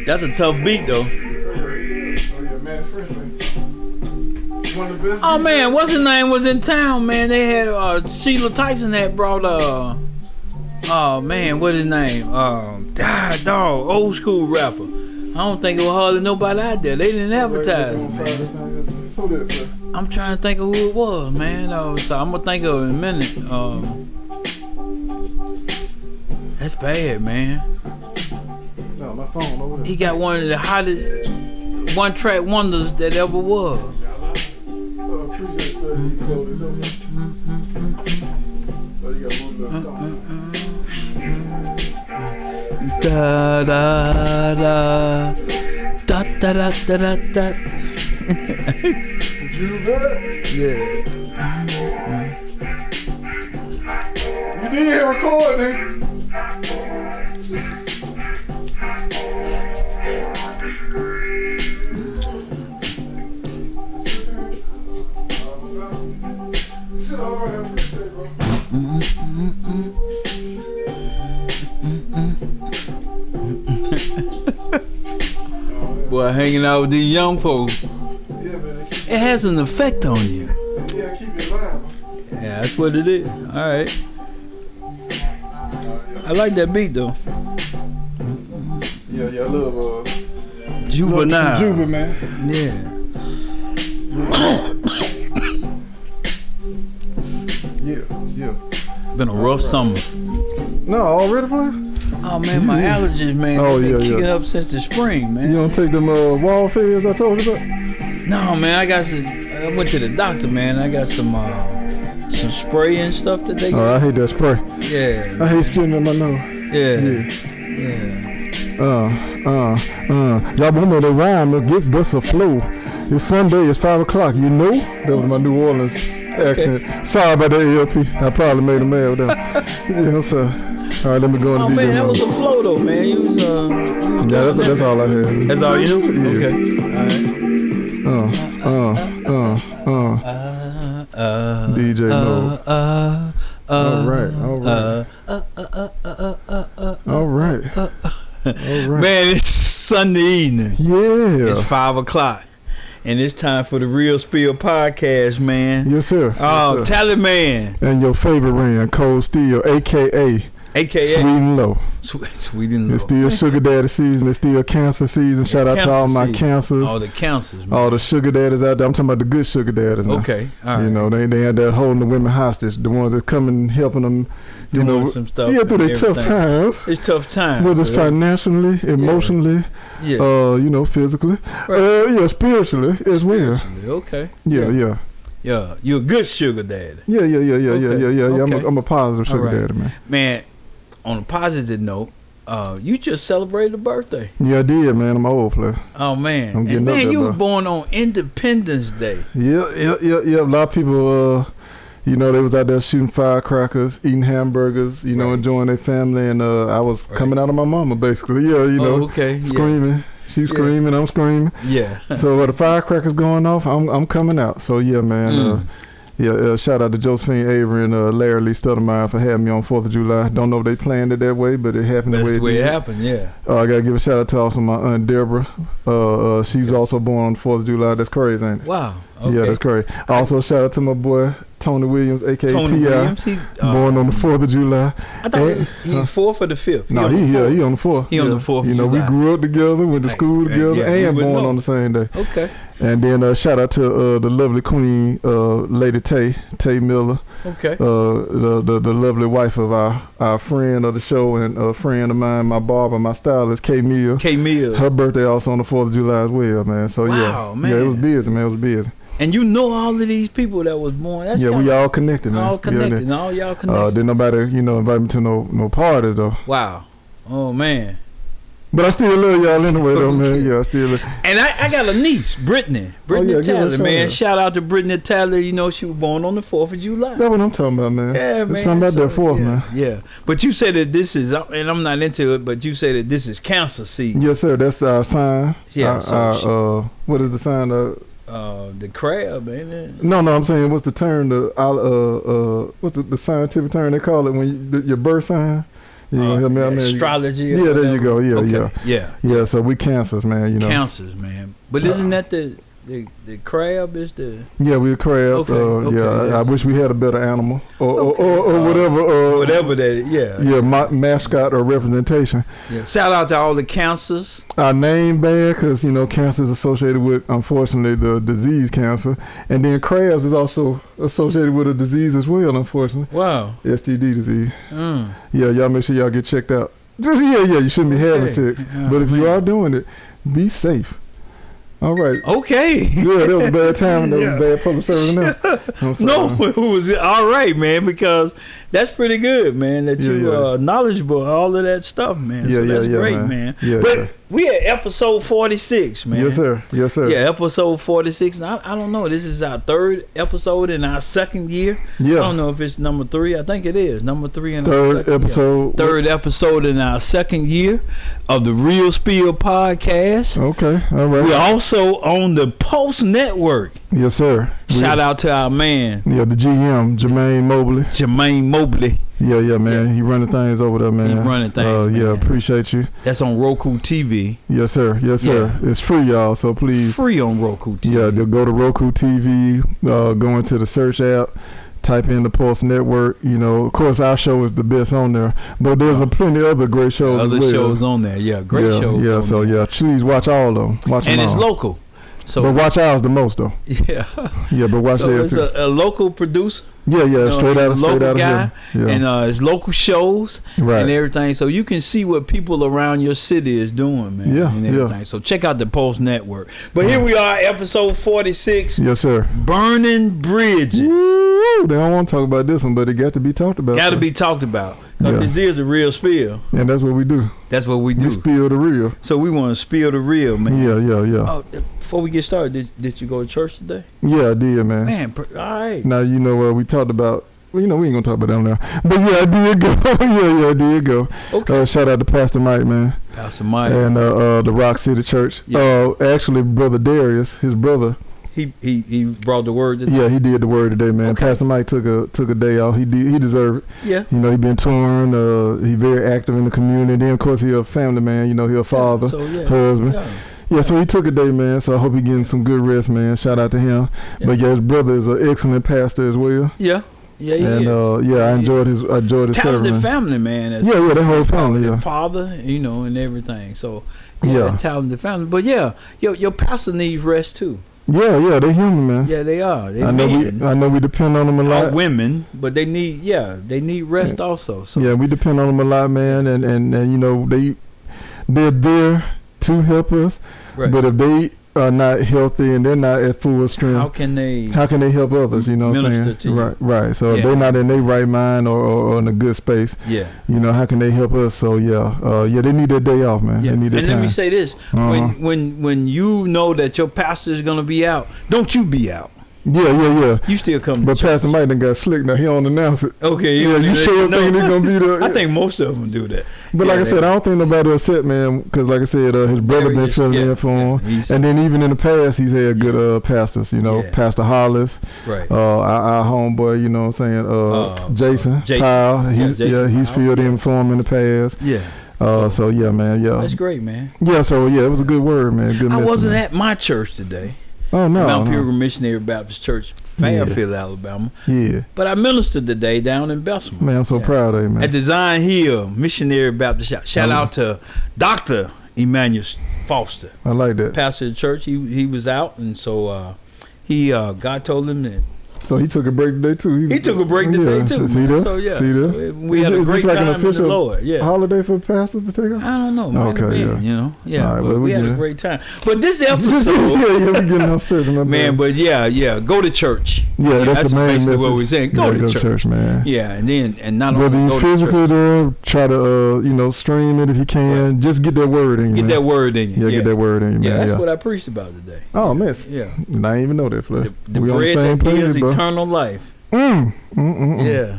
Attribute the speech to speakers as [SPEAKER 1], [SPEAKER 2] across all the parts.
[SPEAKER 1] That's a tough beat though. Oh man, what's his name was in town, man. They had Sheila Tyson had brought oh man, what's his name? Dog, old school rapper. I don't think it was hardly nobody out there. They didn't advertise it, man. I'm trying to think of who it was, man. So I'm gonna think of it in a minute. That's bad, man.
[SPEAKER 2] No, my phone over there.
[SPEAKER 1] He got one of the hottest one-track wonders that ever was. Da da da da da da da da. Yeah.
[SPEAKER 2] You did record, nigga.
[SPEAKER 1] Boy, hanging out with these young folks.
[SPEAKER 2] Yeah, man,
[SPEAKER 1] it has an effect on you.
[SPEAKER 2] Yeah, keep it alive.
[SPEAKER 1] Yeah, that's what it is. All right. I like that beat though.
[SPEAKER 2] Yeah, I love
[SPEAKER 1] Juvenile.
[SPEAKER 2] Juve, man.
[SPEAKER 1] Yeah.
[SPEAKER 2] Yeah.
[SPEAKER 1] Been a rough summer.
[SPEAKER 2] No, already, play?
[SPEAKER 1] Oh man, my allergies, man.
[SPEAKER 2] Oh,
[SPEAKER 1] They've been
[SPEAKER 2] yeah,
[SPEAKER 1] kicking up since the spring, man.
[SPEAKER 2] You don't take them wall feds I told you about?
[SPEAKER 1] No, man. I went to the doctor, man. I got some spray and stuff that they get.
[SPEAKER 2] Oh, I hate that spray.
[SPEAKER 1] Yeah.
[SPEAKER 2] I hate spitting in my nose.
[SPEAKER 1] Yeah.
[SPEAKER 2] Y'all remember the rhyme, give bust a flow. It's Sunday, it's 5 o'clock, you know? That was my New Orleans accent. Okay. Sorry about that, ELP. I probably made a mad with that. Yeah, so. All right, let me go on
[SPEAKER 1] the DJ.
[SPEAKER 2] Man,
[SPEAKER 1] that was a flow though, man. You was
[SPEAKER 2] yeah, that's all I had.
[SPEAKER 1] That's all you knew?
[SPEAKER 2] Yeah.
[SPEAKER 1] Okay.
[SPEAKER 2] DJ mode. All right.
[SPEAKER 1] Man, it's Sunday evening.
[SPEAKER 2] Yeah.
[SPEAKER 1] It's 5 o'clock. And it's time for the Real Spill podcast, man.
[SPEAKER 2] Yes, sir.
[SPEAKER 1] Oh,
[SPEAKER 2] yes, sir.
[SPEAKER 1] Tally Man.
[SPEAKER 2] And your favorite ran, Cold Steel, a.k.a. Sweet and Low.
[SPEAKER 1] Sweet and Low.
[SPEAKER 2] It's still sugar daddy season. It's still cancer season. Shout out to all my cancers.
[SPEAKER 1] All the cancers, man.
[SPEAKER 2] All the sugar daddies out there. I'm talking about the good sugar daddies now.
[SPEAKER 1] Okay, all right.
[SPEAKER 2] You know, they had that holding the women hostage. The ones that come and helping them,
[SPEAKER 1] doing some stuff.
[SPEAKER 2] Yeah, through their tough times.
[SPEAKER 1] It's tough times.
[SPEAKER 2] Whether it's financially, emotionally, physically, right. Spiritually as well.
[SPEAKER 1] Okay.
[SPEAKER 2] Yeah.
[SPEAKER 1] Yeah, you're a good sugar daddy.
[SPEAKER 2] Yeah.
[SPEAKER 1] Okay.
[SPEAKER 2] I'm a positive sugar daddy, man.
[SPEAKER 1] Man, on a positive note, you just celebrated a birthday.
[SPEAKER 2] Yeah, I did, man. I'm old, player.
[SPEAKER 1] Oh man,
[SPEAKER 2] I'm getting
[SPEAKER 1] man,
[SPEAKER 2] up there,
[SPEAKER 1] you
[SPEAKER 2] bro.
[SPEAKER 1] were born on Independence Day.
[SPEAKER 2] Yeah. A lot of people, they was out there shooting firecrackers, eating hamburgers, enjoying their family, and I was coming out of my mama, basically. Yeah, screaming. Yeah. She's screaming, I'm screaming.
[SPEAKER 1] Yeah.
[SPEAKER 2] So the firecrackers going off, I'm coming out. So yeah, man. Shout out to Josephine Avery and Larry Lee Stuttermeyer for having me on 4th of July. Don't know if they planned it that way, but it happened
[SPEAKER 1] the way it
[SPEAKER 2] did.
[SPEAKER 1] happened, yeah.
[SPEAKER 2] I got to give a shout out to also my Aunt Deborah. She's also born on 4th of July. That's crazy, ain't it?
[SPEAKER 1] Wow. Okay.
[SPEAKER 2] Yeah, that's crazy. Also, shout out to my boy Tony Williams, a.k.a.
[SPEAKER 1] Tony
[SPEAKER 2] T.I.,
[SPEAKER 1] Williams,
[SPEAKER 2] born on the 4th of July.
[SPEAKER 1] I thought he 4th or the 5th?
[SPEAKER 2] No, he on the 4th.
[SPEAKER 1] He on the 4th of July.
[SPEAKER 2] We grew up together, went to school together, and born on the same day.
[SPEAKER 1] Okay.
[SPEAKER 2] And then shout out to the lovely queen, Lady Tay Miller.
[SPEAKER 1] Okay.
[SPEAKER 2] The lovely wife of our friend of the show and a friend of mine, my barber, my stylist, K Mill. Her birthday also on the 4th of July as well, man. So
[SPEAKER 1] man.
[SPEAKER 2] Yeah, it was busy, man. It was busy.
[SPEAKER 1] And you know all of these people that was born. That's
[SPEAKER 2] we all connected, man.
[SPEAKER 1] All connected, all y'all connected.
[SPEAKER 2] Didn't nobody, invite me to no parties though.
[SPEAKER 1] Wow. Oh man.
[SPEAKER 2] But I still love y'all anyway, though, man. Yeah, I still love.
[SPEAKER 1] And I got a niece, Brittany Talley, man. Shout out to Brittany Talley. She was born on the 4th of July.
[SPEAKER 2] That's what I'm talking about, man.
[SPEAKER 1] Yeah, man.
[SPEAKER 2] It's something about that 4th, man.
[SPEAKER 1] Yeah. But you said that this is, and I'm not into it, but you said that this is Cancer season.
[SPEAKER 2] Yes, sir. That's our sign.
[SPEAKER 1] Yeah.
[SPEAKER 2] What is the sign?
[SPEAKER 1] The crab, ain't it?
[SPEAKER 2] No, I'm saying what's the term? What's the scientific term they call it when your birth sign? You gonna help me out, man?
[SPEAKER 1] Astrology.
[SPEAKER 2] Yeah, there you go. Yeah,
[SPEAKER 1] okay.
[SPEAKER 2] Yeah. So we cancers, man. You know.
[SPEAKER 1] Cancers, man. But isn't that the crab is the?
[SPEAKER 2] Yeah, we're crabs. I wish we had a better animal or whatever.
[SPEAKER 1] Whatever that. Yeah.
[SPEAKER 2] Yeah, mascot or representation.
[SPEAKER 1] Yeah. Shout out to all the cancers.
[SPEAKER 2] Our name bad because cancer is associated with, unfortunately, the disease cancer, and then crabs is also associated with a disease as well, unfortunately.
[SPEAKER 1] Wow.
[SPEAKER 2] STD disease. Yeah, y'all make sure y'all get checked out. You shouldn't be having sex, but if you are doing it, be safe. All right.
[SPEAKER 1] Okay.
[SPEAKER 2] Yeah, that was a bad time. That was bad public service.
[SPEAKER 1] No, it was all right, man, because that's pretty good, man, that you knowledgeable, all of that stuff, man. So that's great, man. But we at episode 46, man.
[SPEAKER 2] Yes, sir. Yes, sir.
[SPEAKER 1] Yeah, episode 46. I don't know. This is our third episode in our second year. Yeah. I don't know if it's number 3. I think it is. Number 3 in our second
[SPEAKER 2] episode.
[SPEAKER 1] Year. Third episode in our second year of the Real Spill podcast.
[SPEAKER 2] Okay. All right.
[SPEAKER 1] We're also on the Pulse Network.
[SPEAKER 2] Yes, sir.
[SPEAKER 1] Shout out to our man.
[SPEAKER 2] Yeah, the GM, Jermaine Mobley. Yeah, man. Yeah. He running things over there, man.
[SPEAKER 1] He running things, man.
[SPEAKER 2] Yeah, appreciate you.
[SPEAKER 1] That's on Roku TV.
[SPEAKER 2] Yes, sir. Yeah. It's free, y'all, so please.
[SPEAKER 1] Free on Roku TV.
[SPEAKER 2] Yeah, go to Roku TV, go into the search app, type in the Pulse Network. Of course, our show is the best on there, but there's plenty of other great shows
[SPEAKER 1] Other
[SPEAKER 2] as well.
[SPEAKER 1] shows on there, great shows
[SPEAKER 2] Yeah, so
[SPEAKER 1] there.
[SPEAKER 2] please watch all of them. Watch them all.
[SPEAKER 1] And it's local. So,
[SPEAKER 2] but watch ours the most though.
[SPEAKER 1] Yeah.
[SPEAKER 2] Yeah, but watch theirs too.
[SPEAKER 1] It's a local producer.
[SPEAKER 2] Yeah, straight out of
[SPEAKER 1] guy,
[SPEAKER 2] here. Yeah.
[SPEAKER 1] And it's local shows and everything, so you can see what people around your city is doing, man.
[SPEAKER 2] Yeah,
[SPEAKER 1] and everything. So check out the Pulse Network. But here we are, episode 46.
[SPEAKER 2] Yes, sir.
[SPEAKER 1] Burning Bridges.
[SPEAKER 2] Woo! They don't want to talk about this one, but it got to be talked about.
[SPEAKER 1] Got to be talked about. This is the real spill.
[SPEAKER 2] And that's what we do.
[SPEAKER 1] That's what we do.
[SPEAKER 2] We spill the real.
[SPEAKER 1] So we want to spill the real, man.
[SPEAKER 2] Yeah.
[SPEAKER 1] Oh, before we get started, did you go to church today?
[SPEAKER 2] Yeah, I did, man.
[SPEAKER 1] Man, all right.
[SPEAKER 2] Now, we talked about, we ain't going to talk about that now. But yeah, I did go. I did go. Okay. Shout out to Pastor Mike, man.
[SPEAKER 1] Pastor Mike.
[SPEAKER 2] And the Rock City Church. Yeah. Actually, Brother Darius, his brother.
[SPEAKER 1] He brought the word today?
[SPEAKER 2] Yeah, he did the word today, man. Okay. Pastor Mike took a day off. He deserved it.
[SPEAKER 1] Yeah.
[SPEAKER 2] He been touring. He very active in the community. Then of course he a family man. He a father, husband. Yeah, so he took a day, man. So I hope he getting some good rest, man. Shout out to him. Yeah. But his brother is an excellent pastor as well.
[SPEAKER 1] Yeah. And
[SPEAKER 2] I enjoyed his
[SPEAKER 1] talented
[SPEAKER 2] serving.
[SPEAKER 1] family, man.
[SPEAKER 2] The whole family. Yeah.
[SPEAKER 1] Father, and everything. So it's talented family. But your pastor needs rest too.
[SPEAKER 2] Yeah, they're human, man.
[SPEAKER 1] Yeah, they are.
[SPEAKER 2] I know we depend on them a lot.
[SPEAKER 1] Women, but they need rest also. So.
[SPEAKER 2] Yeah, we depend on them a lot, man, and they're there to help us. Right. But if they are not healthy and they're not at full strength,
[SPEAKER 1] how can they
[SPEAKER 2] help others? You know what I'm saying? Right. So if they're not in their right mind or in a good space, how can they help us? So they need their day off, man. They need their time.
[SPEAKER 1] And let me say this: when you know that your pastor is gonna be out, don't you be out.
[SPEAKER 2] Yeah.
[SPEAKER 1] You still come.
[SPEAKER 2] But Pastor Mike done got slick now. He don't announce it.
[SPEAKER 1] Okay.
[SPEAKER 2] You sure thinking he's gonna be there?
[SPEAKER 1] I think most of them do that.
[SPEAKER 2] But like I said, I don't think nobody upset, man, because like I said, his brother been filling in for him, and then even in the past, he's had good pastors. Pastor Hollis,
[SPEAKER 1] right?
[SPEAKER 2] Our homeboy, you know what I'm saying? Jason Powell, he's filled in for him in the past.
[SPEAKER 1] Yeah.
[SPEAKER 2] So man,
[SPEAKER 1] that's great, man.
[SPEAKER 2] Yeah. So it was a good word, man. Good.
[SPEAKER 1] I wasn't at my church today.
[SPEAKER 2] Oh no,
[SPEAKER 1] Mount Pilgrim Missionary Baptist Church, Fairfield, Alabama.
[SPEAKER 2] Yeah.
[SPEAKER 1] But I ministered today down in Bessemer.
[SPEAKER 2] Man, I'm so proud of you, man.
[SPEAKER 1] At Design Hill Missionary Baptist. Shout out to Dr. Emmanuel Foster.
[SPEAKER 2] I like that.
[SPEAKER 1] Pastor of the church. He was out, and so God told him that.
[SPEAKER 2] So he took a break today too.
[SPEAKER 1] He took a break today too.
[SPEAKER 2] See there?
[SPEAKER 1] So
[SPEAKER 2] So
[SPEAKER 1] we had a great
[SPEAKER 2] like
[SPEAKER 1] time
[SPEAKER 2] an official
[SPEAKER 1] in the Lord. Yeah.
[SPEAKER 2] Holiday for pastors to take off?
[SPEAKER 1] I don't know. Man.
[SPEAKER 2] Okay,
[SPEAKER 1] Right,
[SPEAKER 2] but
[SPEAKER 1] we had a great time. But this episode,
[SPEAKER 2] we getting on certain,
[SPEAKER 1] man. But go to church.
[SPEAKER 2] Yeah, that's the main message.
[SPEAKER 1] What we're saying. Go to church,
[SPEAKER 2] man.
[SPEAKER 1] Yeah, and not
[SPEAKER 2] whether
[SPEAKER 1] only
[SPEAKER 2] you physically there, try to stream it if you can. Right. Just get that word in you.
[SPEAKER 1] Get that word in you.
[SPEAKER 2] Yeah, get that word in you, man.
[SPEAKER 1] Yeah, that's what I preached about today.
[SPEAKER 2] Oh, man.
[SPEAKER 1] Yeah.
[SPEAKER 2] I didn't even know that, Flair.
[SPEAKER 1] The bread that gives eternal life. Yeah.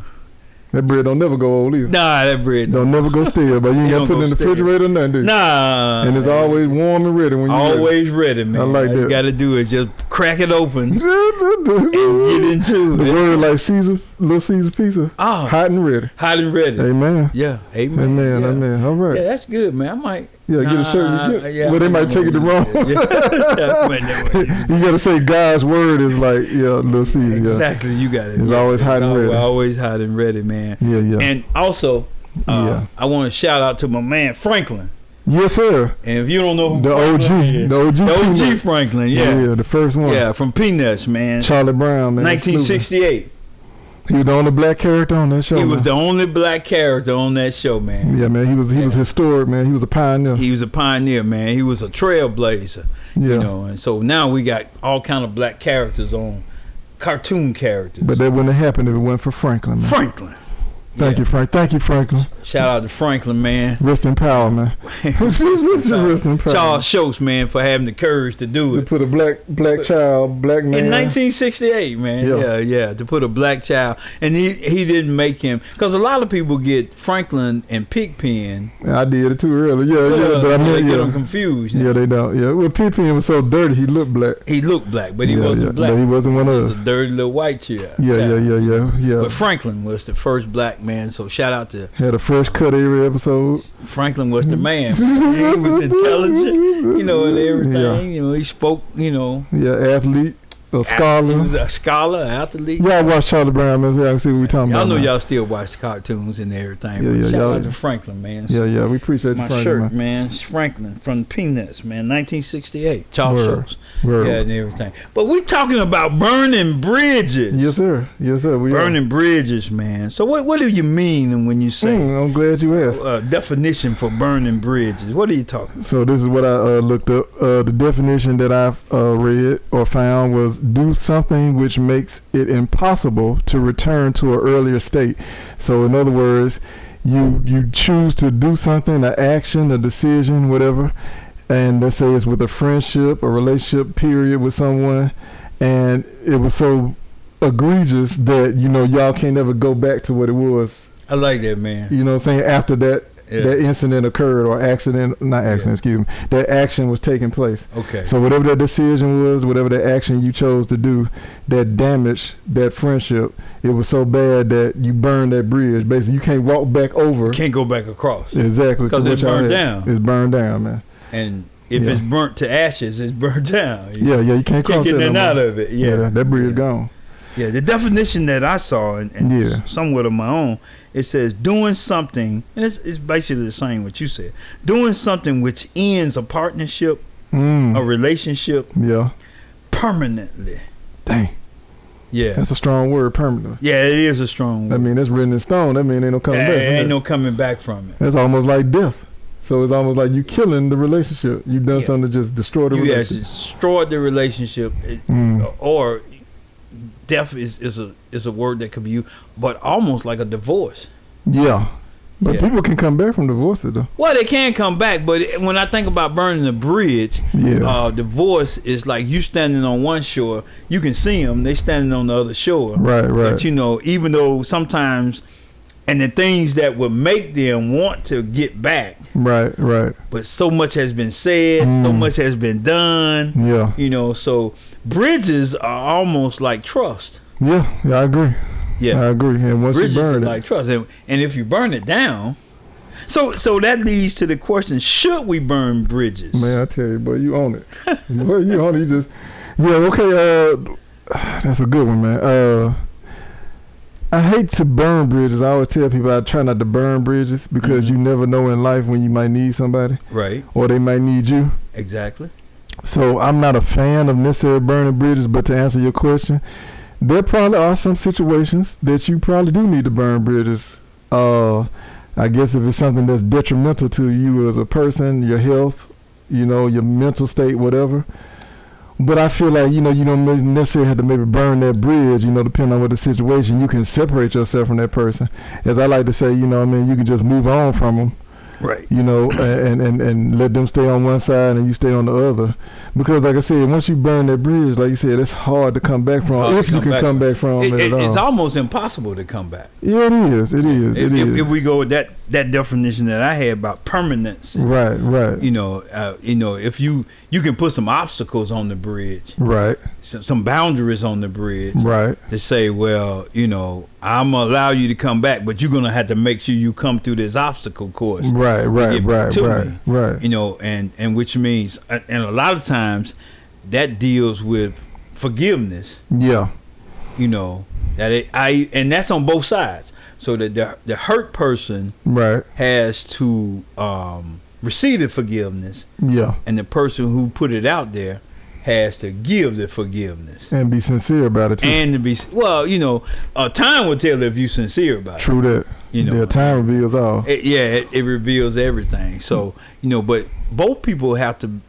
[SPEAKER 2] That bread don't never go old either.
[SPEAKER 1] Nah, that bread
[SPEAKER 2] don't never go stale, but you ain't got to put it in the refrigerator or nothing, do you?
[SPEAKER 1] Nah.
[SPEAKER 2] And it's always warm and ready when you
[SPEAKER 1] always ready, man.
[SPEAKER 2] I like that.
[SPEAKER 1] You got to do is just crack it open and get into
[SPEAKER 2] the
[SPEAKER 1] it.
[SPEAKER 2] word like Caesar, Little Caesar pizza.
[SPEAKER 1] Oh,
[SPEAKER 2] Hot and ready.
[SPEAKER 1] hot and ready.
[SPEAKER 2] Amen.
[SPEAKER 1] Yeah, amen.
[SPEAKER 2] Amen.
[SPEAKER 1] Yeah.
[SPEAKER 2] Amen. All right.
[SPEAKER 1] Yeah, that's good, man. I might.
[SPEAKER 2] Yeah, get a shirt. Well, they might take it the wrong.
[SPEAKER 1] Yeah.
[SPEAKER 2] You got to say God's word is like, Little Caesar. Yeah.
[SPEAKER 1] Exactly, you got it.
[SPEAKER 2] It's always hot and ready.
[SPEAKER 1] Always hot and ready, man.
[SPEAKER 2] Yeah, yeah.
[SPEAKER 1] And also, I want to shout out to my man Franklin.
[SPEAKER 2] Yes, sir.
[SPEAKER 1] And if you don't know who
[SPEAKER 2] The
[SPEAKER 1] Franklin
[SPEAKER 2] OG.
[SPEAKER 1] is,
[SPEAKER 2] The OG.
[SPEAKER 1] OG Franklin, yeah.
[SPEAKER 2] Yeah, the first one.
[SPEAKER 1] Yeah, from Peanuts, man.
[SPEAKER 2] Charlie Brown, man.
[SPEAKER 1] 1968.
[SPEAKER 2] He was the only black character on that show.
[SPEAKER 1] He was the only black character on that show, man.
[SPEAKER 2] Yeah, man. He was historic, man. He was a pioneer.
[SPEAKER 1] He was a pioneer, man. He was a trailblazer.
[SPEAKER 2] Yeah.
[SPEAKER 1] You know, and so now we got all kind of black characters on, cartoon characters.
[SPEAKER 2] But that wouldn't have happened if it wasn't for Franklin, man.
[SPEAKER 1] Franklin.
[SPEAKER 2] Thank you, Frank. Thank you, Franklin.
[SPEAKER 1] Shout out to Franklin, man.
[SPEAKER 2] Rest in power, man. Rest in power.
[SPEAKER 1] Charles Schultz, man, for having the courage to do
[SPEAKER 2] To
[SPEAKER 1] it.
[SPEAKER 2] put a black child, black man.
[SPEAKER 1] In 1968, man. Yeah. To put a black child. And he didn't make him. Because a lot of people get Franklin and Pigpen.
[SPEAKER 2] I did it too early. Yeah. But I
[SPEAKER 1] they
[SPEAKER 2] mean,
[SPEAKER 1] get them confused.
[SPEAKER 2] Yeah, they don't. Yeah. Well, Pigpen was so dirty, he looked black.
[SPEAKER 1] He looked black, but he wasn't black.
[SPEAKER 2] But he wasn't one of
[SPEAKER 1] He
[SPEAKER 2] us.
[SPEAKER 1] was a dirty little white child.
[SPEAKER 2] Yeah.
[SPEAKER 1] But Franklin was the first black man, so shout out to
[SPEAKER 2] Had a fresh cut every episode.
[SPEAKER 1] Franklin was the man. He was intelligent, and everything.
[SPEAKER 2] Yeah.
[SPEAKER 1] He spoke,
[SPEAKER 2] Yeah, athlete, a scholar.
[SPEAKER 1] He was a scholar, athlete.
[SPEAKER 2] Y'all watch Charlie Brown, man. So y'all can see what we talking
[SPEAKER 1] Y'all
[SPEAKER 2] about.
[SPEAKER 1] know
[SPEAKER 2] man.
[SPEAKER 1] y'all still watch cartoons and everything.
[SPEAKER 2] Yeah,
[SPEAKER 1] But shout
[SPEAKER 2] y'all-
[SPEAKER 1] out to Franklin, man.
[SPEAKER 2] Yeah, we appreciate
[SPEAKER 1] My
[SPEAKER 2] the Franklin,
[SPEAKER 1] shirt,
[SPEAKER 2] man.
[SPEAKER 1] man. It's Franklin from Peanuts, man. 1968. Charles
[SPEAKER 2] Word.
[SPEAKER 1] Schultz.
[SPEAKER 2] Word.
[SPEAKER 1] Yeah, and everything. But we talking about burning bridges.
[SPEAKER 2] Yes, sir. We
[SPEAKER 1] Burning bridges, man. So what do you mean when you say
[SPEAKER 2] I'm glad you asked.
[SPEAKER 1] definition for burning bridges? What are you talking?
[SPEAKER 2] So this is what I looked up. The definition that I've read or found was do something which makes it impossible to return to an earlier state. So in other words, you choose to do something, an action, a decision, whatever, and let's say it's with a friendship, a relationship period with someone, and it was so egregious that y'all can't ever go back to what it was.
[SPEAKER 1] I like that, man.
[SPEAKER 2] You know what I'm saying? After that incident occurred, or excuse me, that action was taking place.
[SPEAKER 1] Okay.
[SPEAKER 2] So whatever that decision was, whatever that action you chose to do, that damaged that friendship, it was so bad that you burned that bridge. Basically, you can't walk back over.
[SPEAKER 1] Can't go back across.
[SPEAKER 2] Exactly.
[SPEAKER 1] Because it's burned down.
[SPEAKER 2] It's burned down, man.
[SPEAKER 1] And if it's burnt to ashes, it's burnt down.
[SPEAKER 2] You can't cross
[SPEAKER 1] get
[SPEAKER 2] that
[SPEAKER 1] nothing out of it. Yeah.
[SPEAKER 2] That bridge gone.
[SPEAKER 1] Yeah, the definition that I saw, and somewhat of my own, it says doing something, and it's basically the same what you said. Doing something which ends a partnership, a relationship, permanently.
[SPEAKER 2] Dang.
[SPEAKER 1] Yeah.
[SPEAKER 2] That's a strong word, permanently.
[SPEAKER 1] Yeah, it is a strong word.
[SPEAKER 2] I mean, it's written in stone. That means ain't no coming back.
[SPEAKER 1] Ain't no coming back from it.
[SPEAKER 2] That's almost like death. So it's almost like you killing the relationship. You've done something to just destroy the relationship.
[SPEAKER 1] You destroyed the relationship, or death is a word that could be used, but almost like a divorce.
[SPEAKER 2] Yeah. But people can come back from divorces, though.
[SPEAKER 1] Well, they can come back, but when I think about burning the bridge, divorce is like you standing on one shore, you can see them, they standing on the other shore.
[SPEAKER 2] Right.
[SPEAKER 1] But even though sometimes, and the things that would make them want to get back. Right. But so much has been said, so much has been done.
[SPEAKER 2] Yeah.
[SPEAKER 1] So bridges are almost like trust.
[SPEAKER 2] Yeah, I agree.
[SPEAKER 1] Yeah,
[SPEAKER 2] I agree. And once
[SPEAKER 1] bridges
[SPEAKER 2] you burn
[SPEAKER 1] are
[SPEAKER 2] it,
[SPEAKER 1] like trust, and if you burn it down, so that leads to the question: should we burn bridges?
[SPEAKER 2] Man, I tell you, boy, you own it. Boy, you own it. You just, okay. That's a good one, man. I hate to burn bridges. I always tell people I try not to burn bridges because you never know in life when you might need somebody,
[SPEAKER 1] right?
[SPEAKER 2] Or they might need you.
[SPEAKER 1] Exactly.
[SPEAKER 2] So I'm not a fan of necessarily burning bridges, but to answer your question, there probably are some situations that you probably do need to burn bridges. I guess if it's something that's detrimental to you as a person, your health, your mental state, whatever. But I feel like, you don't necessarily have to maybe burn that bridge, depending on what the situation. You can separate yourself from that person. As I like to say, you can just move on from them
[SPEAKER 1] Right.
[SPEAKER 2] You know, and let them stay on one side and you stay on the other. Because like I said, once you burn that bridge, like you said, it's hard to come back from, if you can come back from it at all.
[SPEAKER 1] It's almost impossible to come back.
[SPEAKER 2] Yeah, it is.
[SPEAKER 1] If we go with that definition that I had about permanence.
[SPEAKER 2] Right.
[SPEAKER 1] You know, if you can put some obstacles on the bridge.
[SPEAKER 2] Right.
[SPEAKER 1] Some boundaries on the bridge.
[SPEAKER 2] Right.
[SPEAKER 1] To say, well, you know, I'm gonna allow you to come back, but you're gonna have to make sure you come through this obstacle course.
[SPEAKER 2] Right.
[SPEAKER 1] You know, and which means, and a lot of times, that deals with forgiveness.
[SPEAKER 2] Yeah.
[SPEAKER 1] You know, and that's on both sides. So that the hurt person has to receive the forgiveness.
[SPEAKER 2] Yeah.
[SPEAKER 1] And the person who put it out there has to give the forgiveness
[SPEAKER 2] and be sincere about it too.
[SPEAKER 1] And to be you know, time will tell if you're sincere about
[SPEAKER 2] True
[SPEAKER 1] it.
[SPEAKER 2] True that. You know, time reveals all.
[SPEAKER 1] It reveals everything. So you know, but both people have to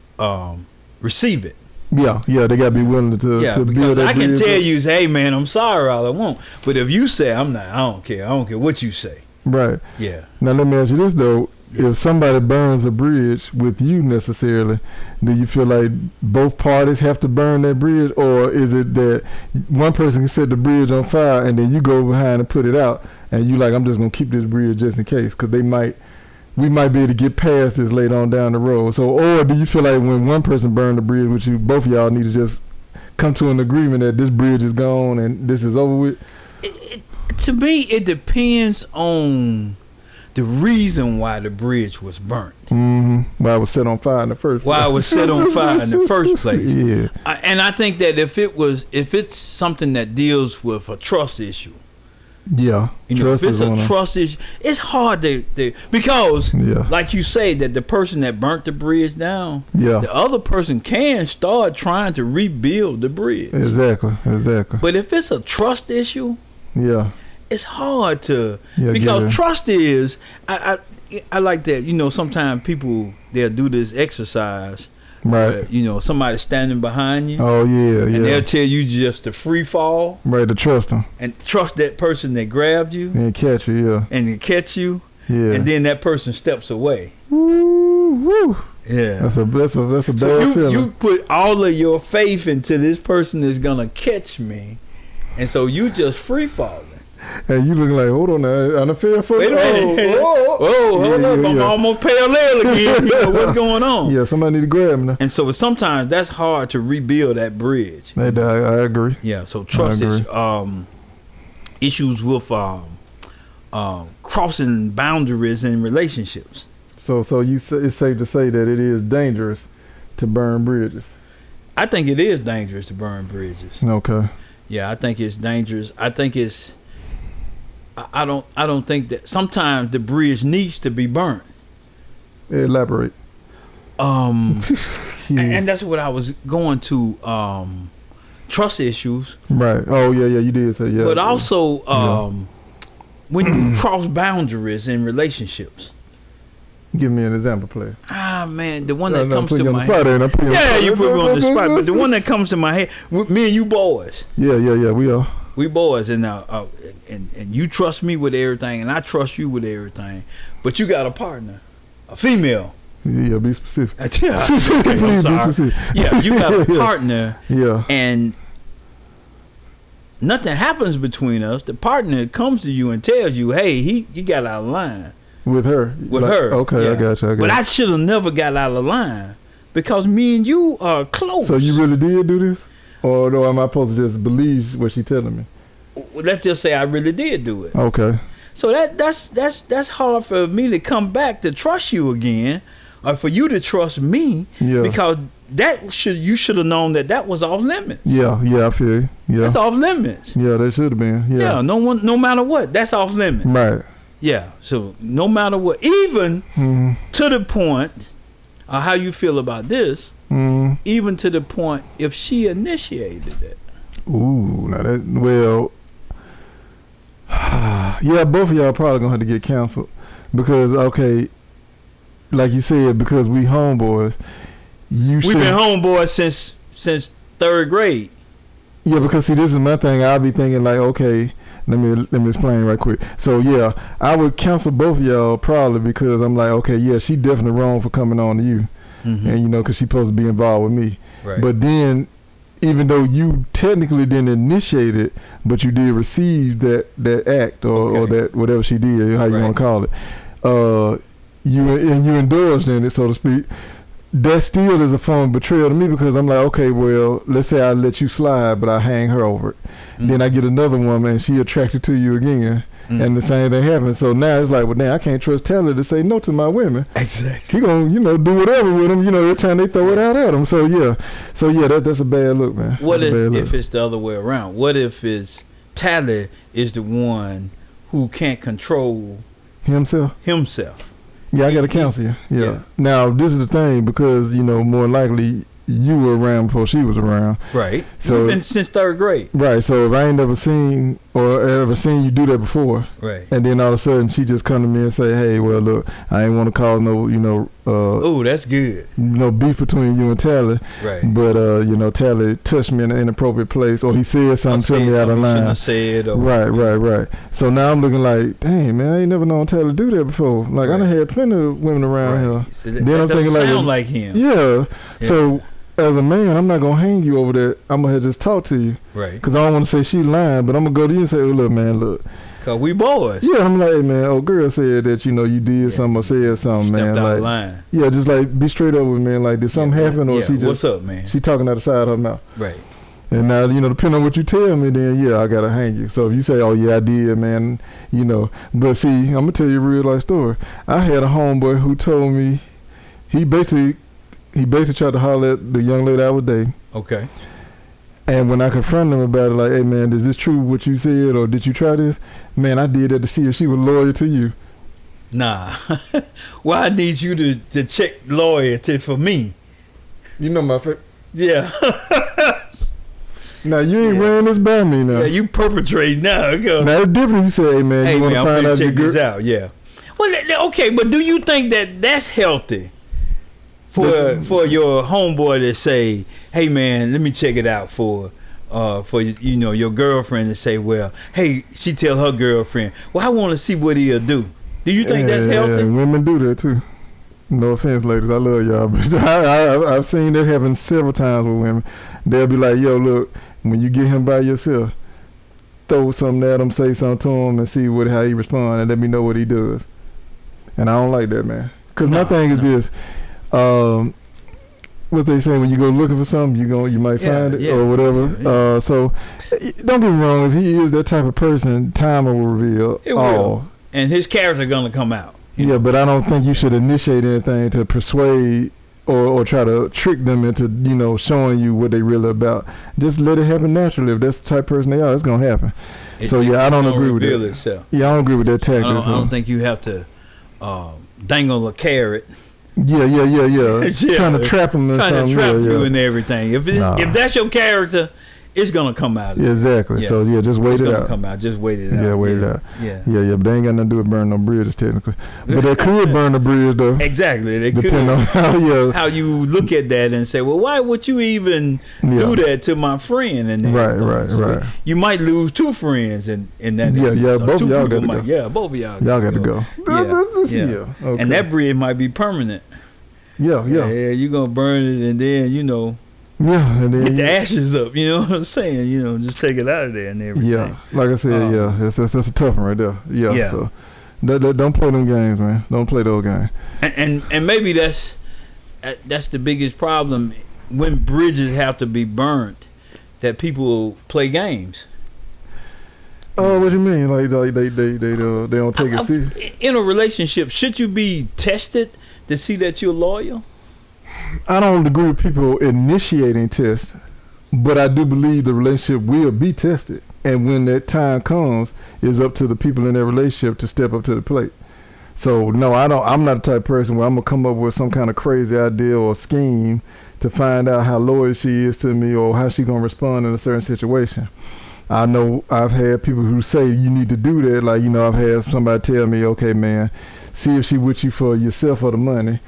[SPEAKER 1] receive it.
[SPEAKER 2] Yeah, they gotta be willing to build that.
[SPEAKER 1] I can tell you, say, hey man, I'm sorry, all I want. But if you say I'm not, I don't care what you say.
[SPEAKER 2] Right.
[SPEAKER 1] Yeah.
[SPEAKER 2] Now let me ask you this though. If somebody burns a bridge with you necessarily, do you feel like both parties have to burn that bridge, or is it that one person can set the bridge on fire and then you go behind and put it out, and you like, I'm just gonna keep this bridge just in case, because we might be able to get past this later on down the road. So, or do you feel like when one person burned the bridge with you, both of y'all need to just come to an agreement that this bridge is gone and this is over with?
[SPEAKER 1] To me, it depends on the reason why the bridge was burnt.
[SPEAKER 2] Mm-hmm. Why it was set on fire in the first place.
[SPEAKER 1] Why it was set on fire in the first place.
[SPEAKER 2] Yeah.
[SPEAKER 1] And I think that if it's something that deals with a trust issue.
[SPEAKER 2] Yeah.
[SPEAKER 1] You know, if it's a trust issue, it's hard to because like you say, that the person that burnt the bridge down, the other person can start trying to rebuild the bridge.
[SPEAKER 2] Exactly.
[SPEAKER 1] But if it's a trust issue, it's hard to because trust is I like that, you know, sometimes people they'll do this exercise. Right. You know, somebody standing behind you.
[SPEAKER 2] Oh yeah.
[SPEAKER 1] And they'll tell you just to free fall.
[SPEAKER 2] Right, to trust them.
[SPEAKER 1] And trust that person that grabbed you.
[SPEAKER 2] And catch you,
[SPEAKER 1] And then catch you.
[SPEAKER 2] Yeah.
[SPEAKER 1] And then that person steps away.
[SPEAKER 2] Woo.
[SPEAKER 1] Yeah.
[SPEAKER 2] That's a bad feeling.
[SPEAKER 1] You put all of your faith into this person is gonna catch me. And so you just free falling.
[SPEAKER 2] And you look like, hold on now, on the field foot.
[SPEAKER 1] Wait a minute. Hold up. I'm almost parallel again. You know, what's going on?
[SPEAKER 2] Yeah, somebody need to grab me now.
[SPEAKER 1] And so sometimes that's hard to rebuild that bridge.
[SPEAKER 2] I agree.
[SPEAKER 1] Yeah, so trust is issues with crossing boundaries in relationships.
[SPEAKER 2] So it's safe to say that it is dangerous to burn bridges.
[SPEAKER 1] I think it is dangerous to burn bridges.
[SPEAKER 2] Okay.
[SPEAKER 1] Yeah, I think it's dangerous. I think it's I don't think that sometimes the bridge needs to be burnt.
[SPEAKER 2] Elaborate.
[SPEAKER 1] And that's what I was going to trust issues.
[SPEAKER 2] Right. Oh yeah, you did say
[SPEAKER 1] But also when you cross boundaries in relationships.
[SPEAKER 2] Give me an example, player.
[SPEAKER 1] Man, the one that comes to my head. You put me on the spot, but the one that comes to my head, me and you boys.
[SPEAKER 2] Yeah, we are.
[SPEAKER 1] We boys, and you trust me with everything, and I trust you with everything. But you got a partner, a female.
[SPEAKER 2] Yeah, be specific.
[SPEAKER 1] I'm sorry. Yeah, you got a partner. And nothing happens between us. The partner comes to you and tells you, "Hey, you got out of line." With her.
[SPEAKER 2] Okay, I got you.
[SPEAKER 1] But I should have never got out of line because me and you are close.
[SPEAKER 2] So you really did do this? Or am I supposed to just believe what she's telling me?
[SPEAKER 1] Let's just say I really did do it.
[SPEAKER 2] Okay.
[SPEAKER 1] So that's hard for me to come back to trust you again, or for you to trust me. Yeah. Because you should have known that was off limits.
[SPEAKER 2] Yeah, I feel you. Yeah.
[SPEAKER 1] That's off limits.
[SPEAKER 2] Yeah, that should have been. Yeah.
[SPEAKER 1] No matter what, that's off limits.
[SPEAKER 2] Right.
[SPEAKER 1] Yeah. So no matter what, even to the point, how you feel about this. Even to the point if she initiated it.
[SPEAKER 2] Ooh, now yeah, both of y'all probably gonna have to get canceled because like you said, because we homeboys. We've been
[SPEAKER 1] homeboys since third grade.
[SPEAKER 2] Yeah, because see, this is my thing. I'll be thinking like, okay, Let me explain right quick. So yeah, I would cancel both of y'all probably because I'm like, okay, yeah, she definitely wrong for coming on to you, and you know, because she's supposed to be involved with me.
[SPEAKER 1] Right.
[SPEAKER 2] But then, even though you technically didn't initiate it, but you did receive that act or that whatever she did, how you want to call it, you indulged in it, so to speak. That still is a form of betrayal to me because I'm like, okay, well, let's say I let you slide, but I hang her over it. Then I get another woman and she attracted to you again, and the same thing happens. So now it's like, well, damn, I can't trust Taylor to say no to my women.
[SPEAKER 1] Exactly.
[SPEAKER 2] He gonna, you know, do whatever with them, you know, every time they throw it out at him. So yeah, that's a bad look, man.
[SPEAKER 1] What if it's the other way around? What if it's Tyler is the one who can't control
[SPEAKER 2] himself? Yeah, I got to counsel you. Yeah. Now, this is the thing, because, you know, more likely you were around before she was around.
[SPEAKER 1] Right.
[SPEAKER 2] So
[SPEAKER 1] you've been since 3rd grade.
[SPEAKER 2] Right. So if I ain't never seen you do that before,
[SPEAKER 1] right,
[SPEAKER 2] and then all of a sudden she just come to me and say, hey, well, look, I ain't want to cause no, you know,
[SPEAKER 1] oh, that's good.
[SPEAKER 2] No beef between you and Tyler.
[SPEAKER 1] Right.
[SPEAKER 2] But you know, Tyler touched me in an inappropriate place, or he said something to me out of line.
[SPEAKER 1] Said, or,
[SPEAKER 2] right. So now I'm looking like, dang, man, I ain't never known Tyler do that before. Like I done had plenty of women around here.
[SPEAKER 1] So then I'm thinking like him.
[SPEAKER 2] Yeah. So as a man, I'm not gonna hang you over that. I'm gonna just talk to you.
[SPEAKER 1] Right.
[SPEAKER 2] Because I don't want to say she lying, but I'm gonna go to you and say, oh, look, man, look.
[SPEAKER 1] Cause we boys.
[SPEAKER 2] Yeah, I'm like, hey, man, oh, girl said that, you know, you did something or said something, man.
[SPEAKER 1] Stepped out
[SPEAKER 2] like,
[SPEAKER 1] of line.
[SPEAKER 2] Yeah, just like be straight up with me, man. Like, did something happen, or she just?
[SPEAKER 1] What's up, man?
[SPEAKER 2] She talking out the side of her mouth.
[SPEAKER 1] Right.
[SPEAKER 2] And now, you know, depending on what you tell me, then yeah, I gotta hang you. So if you say, oh yeah, I did, man, you know. But see, I'm gonna tell you a real life story. I had a homeboy who told me he basically tried to holler at the young lady I was dating.
[SPEAKER 1] Okay.
[SPEAKER 2] And when I confronted him about it, like, hey man, is this true what you said, or did you try this? Man, I did that to see if she was loyal to you.
[SPEAKER 1] Nah. Well, I need you to check loyalty for me.
[SPEAKER 2] You know my favorite.
[SPEAKER 1] Yeah.
[SPEAKER 2] Now you ain't wearing this by me now.
[SPEAKER 1] Yeah, you perpetrate now.
[SPEAKER 2] Now it's different. You say, hey man, you want to find out your
[SPEAKER 1] check this out. Yeah. Well, okay, but do you think that that's healthy for your homeboy to say, hey man, let me check it out for you know, your girlfriend to say, well, hey, she tell her girlfriend, well, I want to see what he'll do. Do you think that's healthy?
[SPEAKER 2] Yeah, women do that too. No offense, ladies, I love y'all, but I've seen that happen several times with women. They'll be like, yo, look, when you get him by yourself, throw something at him, say something to him, and see how he responds, and let me know what he does. And I don't like that, man. Because my thing is this. What they say, when you go looking for something, you might find it or whatever. Yeah. So don't get me wrong, if he is that type of person, time will reveal
[SPEAKER 1] it will. And his character gonna come out.
[SPEAKER 2] Yeah, but I don't think you should initiate anything to persuade or try to trick them into, you know, showing you what they really about. Just let it happen naturally. If that's the type of person they are, it's gonna happen. So I don't agree with that.
[SPEAKER 1] Itself.
[SPEAKER 2] Yeah, I don't agree with that tactic.
[SPEAKER 1] I don't think you have to dangle a carrot.
[SPEAKER 2] Yeah. Trying to trap him in something.
[SPEAKER 1] Trying to trap you and everything. If that's your character, it's gonna come out.
[SPEAKER 2] Exactly. Yeah. So just wait it out.
[SPEAKER 1] Come out. Just wait it out.
[SPEAKER 2] Yeah, wait it out. Yeah. But they ain't got nothing to do with burning no bridges technically. But they could burn the bridge though.
[SPEAKER 1] Exactly. They
[SPEAKER 2] depending on
[SPEAKER 1] how you look at that and say, well, why would you even do that to my friend? And
[SPEAKER 2] right.
[SPEAKER 1] You might lose 2 friends in that.
[SPEAKER 2] Yeah. Both of y'all got to go.
[SPEAKER 1] Yeah, both of y'all.
[SPEAKER 2] Y'all got to go.
[SPEAKER 1] Yeah. Okay. And that bridge might be permanent.
[SPEAKER 2] Yeah.
[SPEAKER 1] You're gonna burn it, and then you know.
[SPEAKER 2] Yeah, and then
[SPEAKER 1] get the ashes up, you know what I'm saying? You know, just take it out of there and everything.
[SPEAKER 2] Yeah, like I said, that's a tough one right there. Yeah. So don't play them games, man. Don't play those games.
[SPEAKER 1] And maybe that's the biggest problem when bridges have to be burnt, that people play games.
[SPEAKER 2] Oh, what you mean? Like they don't take it serious?
[SPEAKER 1] In a relationship, should you be tested to see that you're loyal?
[SPEAKER 2] I don't agree with people initiating tests, but I do believe the relationship will be tested. And when that time comes, it's up to the people in that relationship to step up to the plate. So no, I'm not the type of person where I'm gonna come up with some kind of crazy idea or scheme to find out how loyal she is to me or how she gonna respond in a certain situation. I know I've had people who say you need to do that. Like, you know, I've had somebody tell me, okay, man, see if she with you for yourself or the money.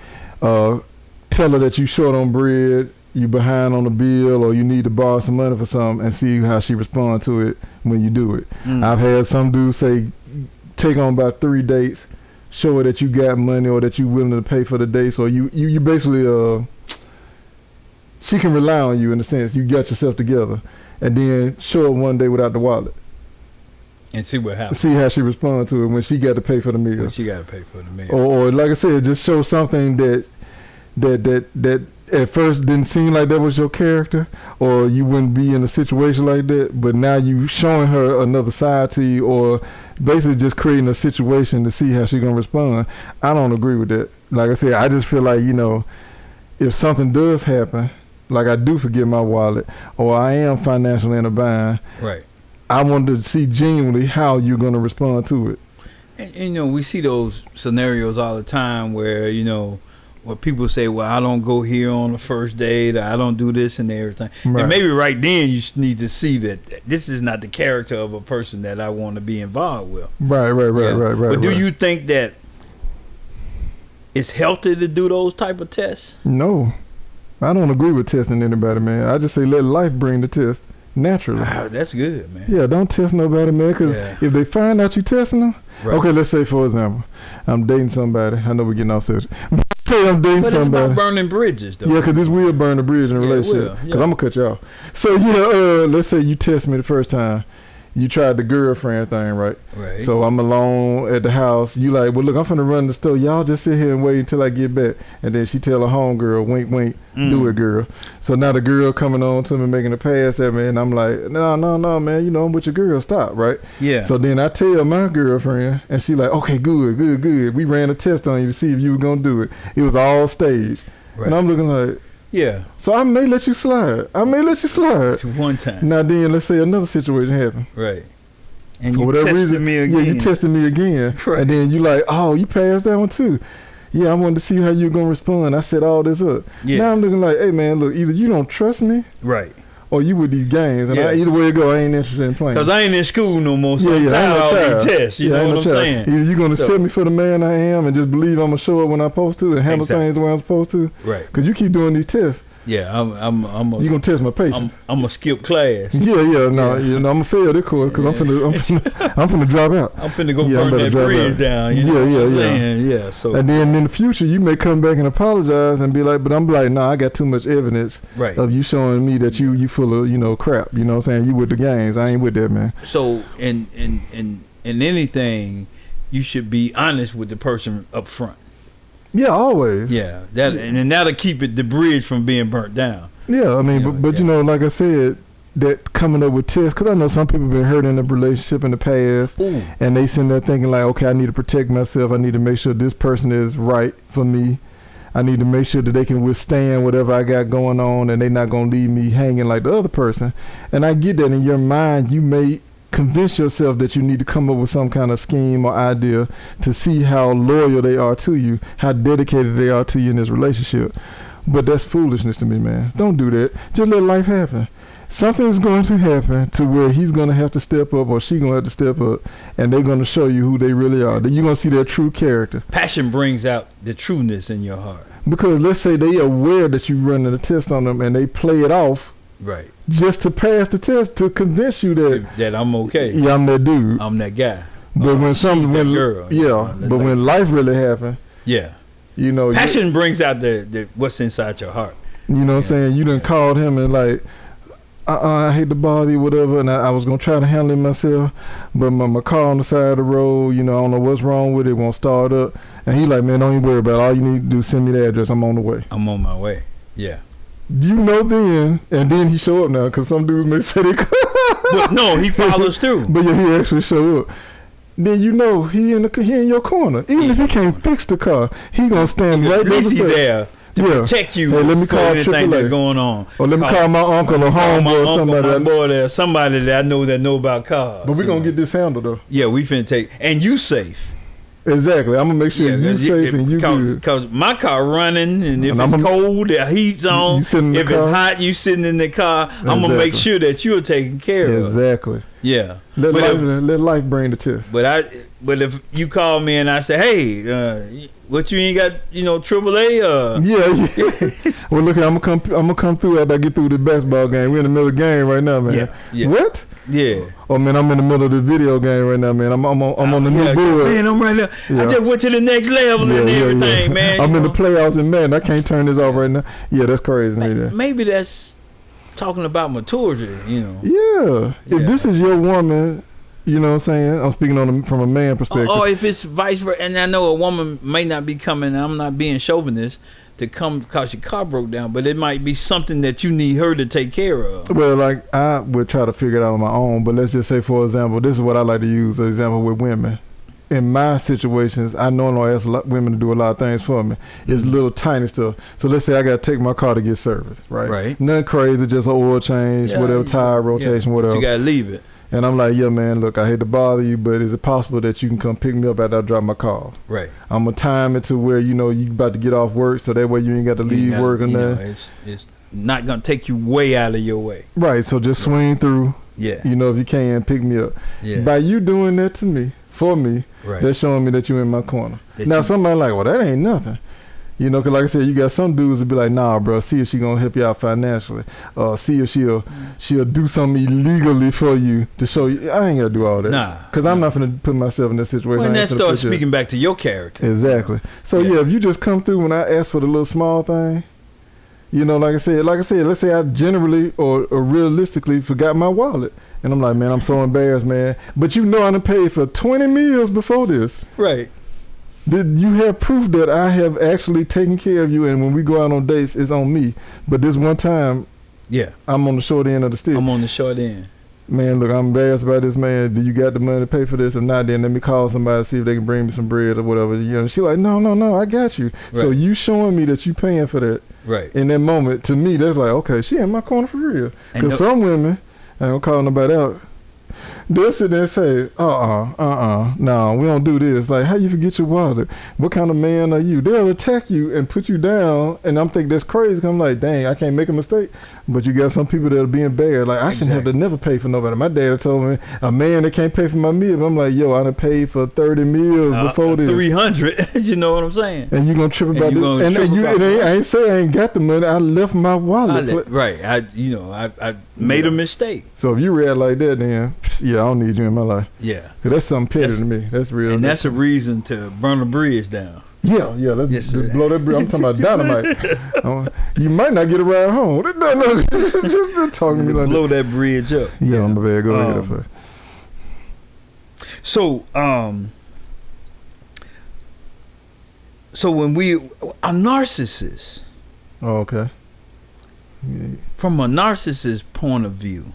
[SPEAKER 2] Tell her that you short on bread, you behind on a bill or you need to borrow some money for something, and see how she responds to it when you do it. I've had some dudes say, take on about 3 dates, show her that you got money or that you willing to pay for the dates, or you basically she can rely on you in a sense. You got yourself together, and then show her one day without the wallet.
[SPEAKER 1] And see what happens.
[SPEAKER 2] See how she responds to it when she got to pay for the meal.
[SPEAKER 1] When she got to pay for the meal.
[SPEAKER 2] Or like I said, just show something that at first didn't seem like that was your character, or you wouldn't be in a situation like that, but now you showing her another side to you, or basically just creating a situation to see how she gonna respond. I don't agree with that. Like I said, I just feel like, if something does happen, like I do forget my wallet, or I am financially in a bind,
[SPEAKER 1] right,
[SPEAKER 2] I want to see genuinely how you're going to respond to it.
[SPEAKER 1] And we see those scenarios all the time where, where people say, well, I don't go here on the first date, or I don't do this and everything. Right. And maybe right then you need to see that this is not the character of a person that I want to be involved with.
[SPEAKER 2] Right.
[SPEAKER 1] But do you think that it's healthy to do those type of tests?
[SPEAKER 2] No. I don't agree with testing anybody, man. I just say let life bring the test. Naturally.
[SPEAKER 1] Wow, that's good, man.
[SPEAKER 2] Yeah, don't test nobody, man, because if they find out you testing them, okay, let's say, for example, I'm dating somebody. I know we're getting off subject. Say I'm dating somebody.
[SPEAKER 1] But it's about burning bridges, though.
[SPEAKER 2] Yeah, because this will burn a bridge in a relationship. Because I'm going to cut you off. So, let's say you test me the first time. You tried the girlfriend thing, right?
[SPEAKER 1] Right.
[SPEAKER 2] So I'm alone at the house. You like, well, look, I'm finna run the store. Y'all just sit here and wait until I get back. And then she tell her homegirl, wink, wink, do it, girl. So now the girl coming on to me, making a pass at me, and I'm like, no, man, I'm with your girl. Stop, right?
[SPEAKER 1] Yeah.
[SPEAKER 2] So then I tell my girlfriend, and she like, okay, good. We ran a test on you to see if you were gonna do it. It was all staged. Right. And I'm looking like,
[SPEAKER 1] yeah.
[SPEAKER 2] So I may let you slide.
[SPEAKER 1] It's one time.
[SPEAKER 2] Now then, let's say another situation happened.
[SPEAKER 1] Right. And
[SPEAKER 2] for
[SPEAKER 1] you
[SPEAKER 2] whatever
[SPEAKER 1] tested
[SPEAKER 2] reason,
[SPEAKER 1] me again.
[SPEAKER 2] Yeah, you tested me again. Right. And then you like, oh, you passed that one too. Yeah, I wanted to see how you're going to respond. I set all this up. Yeah. Now I'm looking like, hey, man, look, either you don't trust me.
[SPEAKER 1] Right.
[SPEAKER 2] Or you with these games. And either way it go, I ain't interested in playing.
[SPEAKER 1] Because I ain't in school no more, so
[SPEAKER 2] I ain't no child.
[SPEAKER 1] Tests, you know what I'm saying?
[SPEAKER 2] Either you're going to set me for the man I am and just believe I'm going to show up when I'm supposed to and handle things the way I'm supposed to.
[SPEAKER 1] Right.
[SPEAKER 2] Because you keep doing these tests.
[SPEAKER 1] Yeah, I'm
[SPEAKER 2] you gonna test my patience.
[SPEAKER 1] I'm gonna skip class.
[SPEAKER 2] I'm gonna fail this course because I'm finna drop out.
[SPEAKER 1] I'm finna go burn that bridge down. Yeah. So
[SPEAKER 2] and then in the future you may come back and apologize and be like, but I'm like, I got too much evidence of you showing me that you full of crap. You know what I'm saying? You with the games. I ain't with that, man.
[SPEAKER 1] So in anything, you should be honest with the person up front.
[SPEAKER 2] Yeah, always.
[SPEAKER 1] Yeah, and that'll keep the bridge from being burnt down.
[SPEAKER 2] Yeah, I mean, but like I said, that coming up with tests, because I know some people been hurt in a relationship in the past, and they sitting there thinking like, okay, I need to protect myself. I need to make sure this person is right for me. I need to make sure that they can withstand whatever I got going on, and they're not gonna leave me hanging like the other person. And I get that in your mind, you may convince yourself that you need to come up with some kind of scheme or idea to see how loyal they are to you, how dedicated they are to you in this relationship. But that's foolishness to me, man. Don't do that. Just let life happen. Something's going to happen to where he's going to have to step up or she's going to have to step up, and they're going to show you who they really are. You're going to see their true character.
[SPEAKER 1] Passion brings out the trueness in your heart.
[SPEAKER 2] Because let's say they are aware that you're running a test on them and they play it off.
[SPEAKER 1] Right.
[SPEAKER 2] Just to pass the test, to convince you that
[SPEAKER 1] I'm okay.
[SPEAKER 2] Yeah, I'm that dude.
[SPEAKER 1] I'm that guy.
[SPEAKER 2] But when life really happened,
[SPEAKER 1] passion brings out the what's inside your heart.
[SPEAKER 2] You know what I'm saying? You done called him and like, I hate to bother you, whatever, and I was gonna try to handle it myself, but my car on the side of the road, I don't know what's wrong with it, won't start up, and he like, man, don't even worry about it. All you need to do is send me the address. I'm on the way.
[SPEAKER 1] I'm on my way. Yeah.
[SPEAKER 2] Then, and then he show up now, because some dudes may say they
[SPEAKER 1] but no, he follows through.
[SPEAKER 2] But yeah, he actually show up. Then he in your corner. Even if he can't fix the car, he gonna stand right there
[SPEAKER 1] to protect you.
[SPEAKER 2] Hey, let me call
[SPEAKER 1] anything that's going on.
[SPEAKER 2] Or let me call my uncle or homeboy or
[SPEAKER 1] somebody that I know about cars.
[SPEAKER 2] But we gonna get this handled though.
[SPEAKER 1] Yeah, we finna take, and you safe.
[SPEAKER 2] Exactly. I'm gonna make sure you safe and you good.
[SPEAKER 1] Because my car running, and if it's cold, the heat's on.
[SPEAKER 2] If it's
[SPEAKER 1] hot, you sitting in the car. Exactly. I'm gonna make sure that you're taken care of.
[SPEAKER 2] Exactly.
[SPEAKER 1] Yeah.
[SPEAKER 2] Let life bring the test.
[SPEAKER 1] But if you call me and I say, hey, What you ain't got, AAA?
[SPEAKER 2] Yeah. Well, look, I'm gonna come through after I get through the basketball game. We're in the middle of the game right now, man.
[SPEAKER 1] Yeah.
[SPEAKER 2] What?
[SPEAKER 1] Yeah.
[SPEAKER 2] Oh man, I'm in the middle of the video game right now, man. I'm on the new board.
[SPEAKER 1] Man, I'm right now.
[SPEAKER 2] Yeah.
[SPEAKER 1] I just went to the next level and everything, man.
[SPEAKER 2] I'm in the playoffs and man, I can't turn this off right now. Yeah, that's crazy.
[SPEAKER 1] Maybe that's talking about maturity,
[SPEAKER 2] Yeah. If this is your woman, you know what I'm saying? I'm speaking from a man perspective.
[SPEAKER 1] Or if it's vice versa, and I know a woman may not be coming, I'm not being chauvinist, to come because your car broke down, but it might be something that you need her to take care of.
[SPEAKER 2] Well, like I would try to figure it out on my own, but let's just say, for example, this is what I like to use, an example with women. In my situations, I normally ask women to do a lot of things for me. It's little tiny stuff. So let's say I got to take my car to get serviced, right?
[SPEAKER 1] Right.
[SPEAKER 2] Nothing crazy, just an oil change, whatever, tire rotation, whatever.
[SPEAKER 1] You got to leave it.
[SPEAKER 2] And I'm like, yeah, man, look, I hate to bother you, but is it possible that you can come pick me up after I drop my car?
[SPEAKER 1] Right.
[SPEAKER 2] I'm going to time it to where, you about to get off work, so that way you ain't got to leave work or nothing.
[SPEAKER 1] It's not going to take you way out of your way.
[SPEAKER 2] Right, so just swing through.
[SPEAKER 1] Yeah.
[SPEAKER 2] If you can, pick me up.
[SPEAKER 1] Yeah.
[SPEAKER 2] By you doing that to me, for me, that's showing me that you're in my corner. Now, somebody like, well, that ain't nothing. Because like I said, you got some dudes that be like, nah, bro, see if she gonna help you out financially. See if she'll do something illegally for you to show you. I ain't gotta do all that.
[SPEAKER 1] Nah.
[SPEAKER 2] Because I'm not gonna put myself in that situation.
[SPEAKER 1] When that starts speaking back to your character.
[SPEAKER 2] Exactly. So yeah, if you just come through when I ask for the little small thing, like I said, let's say I generally or realistically forgot my wallet. And I'm like, man, I'm so embarrassed, man. But I done paid for 20 meals before this.
[SPEAKER 1] Right.
[SPEAKER 2] Did you have proof that I have actually taken care of you, and when we go out on dates, it's on me? But this one time, I'm on the short end of the stick.
[SPEAKER 1] I'm on the short end.
[SPEAKER 2] Man, look, I'm embarrassed about this, man. Do you got the money to pay for this? If not, then let me call somebody to see if they can bring me some bread or whatever. She's like, no, I got you. Right. So you showing me that you paying for that.
[SPEAKER 1] Right.
[SPEAKER 2] In that moment, to me, that's like, okay, she in my corner for real. Because some women, I don't call nobody out, they'll sit there and say, no, we don't do this. Like, how you forget your wallet? What kind of man are you? They'll attack you and put you down, and I'm thinking that's crazy, because I'm like, dang, I can't make a mistake. But you got some people that are being bad. Like, I shouldn't have to never pay for nobody. My dad told me, a man that can't pay for my meal. I'm like, yo, I done paid for 30 meals before this.
[SPEAKER 1] 300, you know what I'm saying?
[SPEAKER 2] And you gonna trip about this. I ain't say I ain't got the money. I left my wallet.
[SPEAKER 1] Right. I made a mistake.
[SPEAKER 2] So if you react like that, then I don't need you in my life.
[SPEAKER 1] Yeah.
[SPEAKER 2] Cause that's something petty to me. That's real.
[SPEAKER 1] And that's a reason to burn the bridge down.
[SPEAKER 2] Yeah. Let's blow that bridge. I'm talking about dynamite. You might not get a ride home. No, just talking to me like
[SPEAKER 1] blow that bridge up.
[SPEAKER 2] Yeah, I'm bad. Go ahead.
[SPEAKER 1] So, when we are narcissists.
[SPEAKER 2] Oh, okay.
[SPEAKER 1] Yeah. From a narcissist point of view.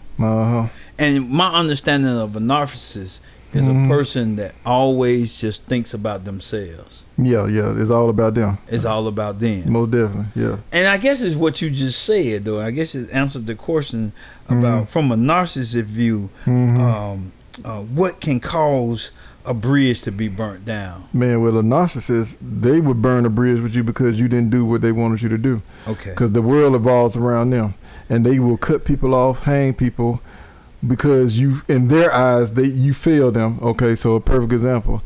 [SPEAKER 1] And my understanding of a narcissist is a person that always just thinks about themselves.
[SPEAKER 2] Yeah, it's all about them.
[SPEAKER 1] It's all about them.
[SPEAKER 2] Most definitely, yeah.
[SPEAKER 1] And I guess it's what you just said, though. I guess it answered the question about, from a narcissist view, what can cause a bridge to be burnt down?
[SPEAKER 2] Man, well, a narcissist, they would burn a bridge with you because you didn't do what they wanted you to do.
[SPEAKER 1] Okay.
[SPEAKER 2] Because the world evolves around them. And they will cut people off, hang people, because in their eyes, you failed them. Okay, so a perfect example.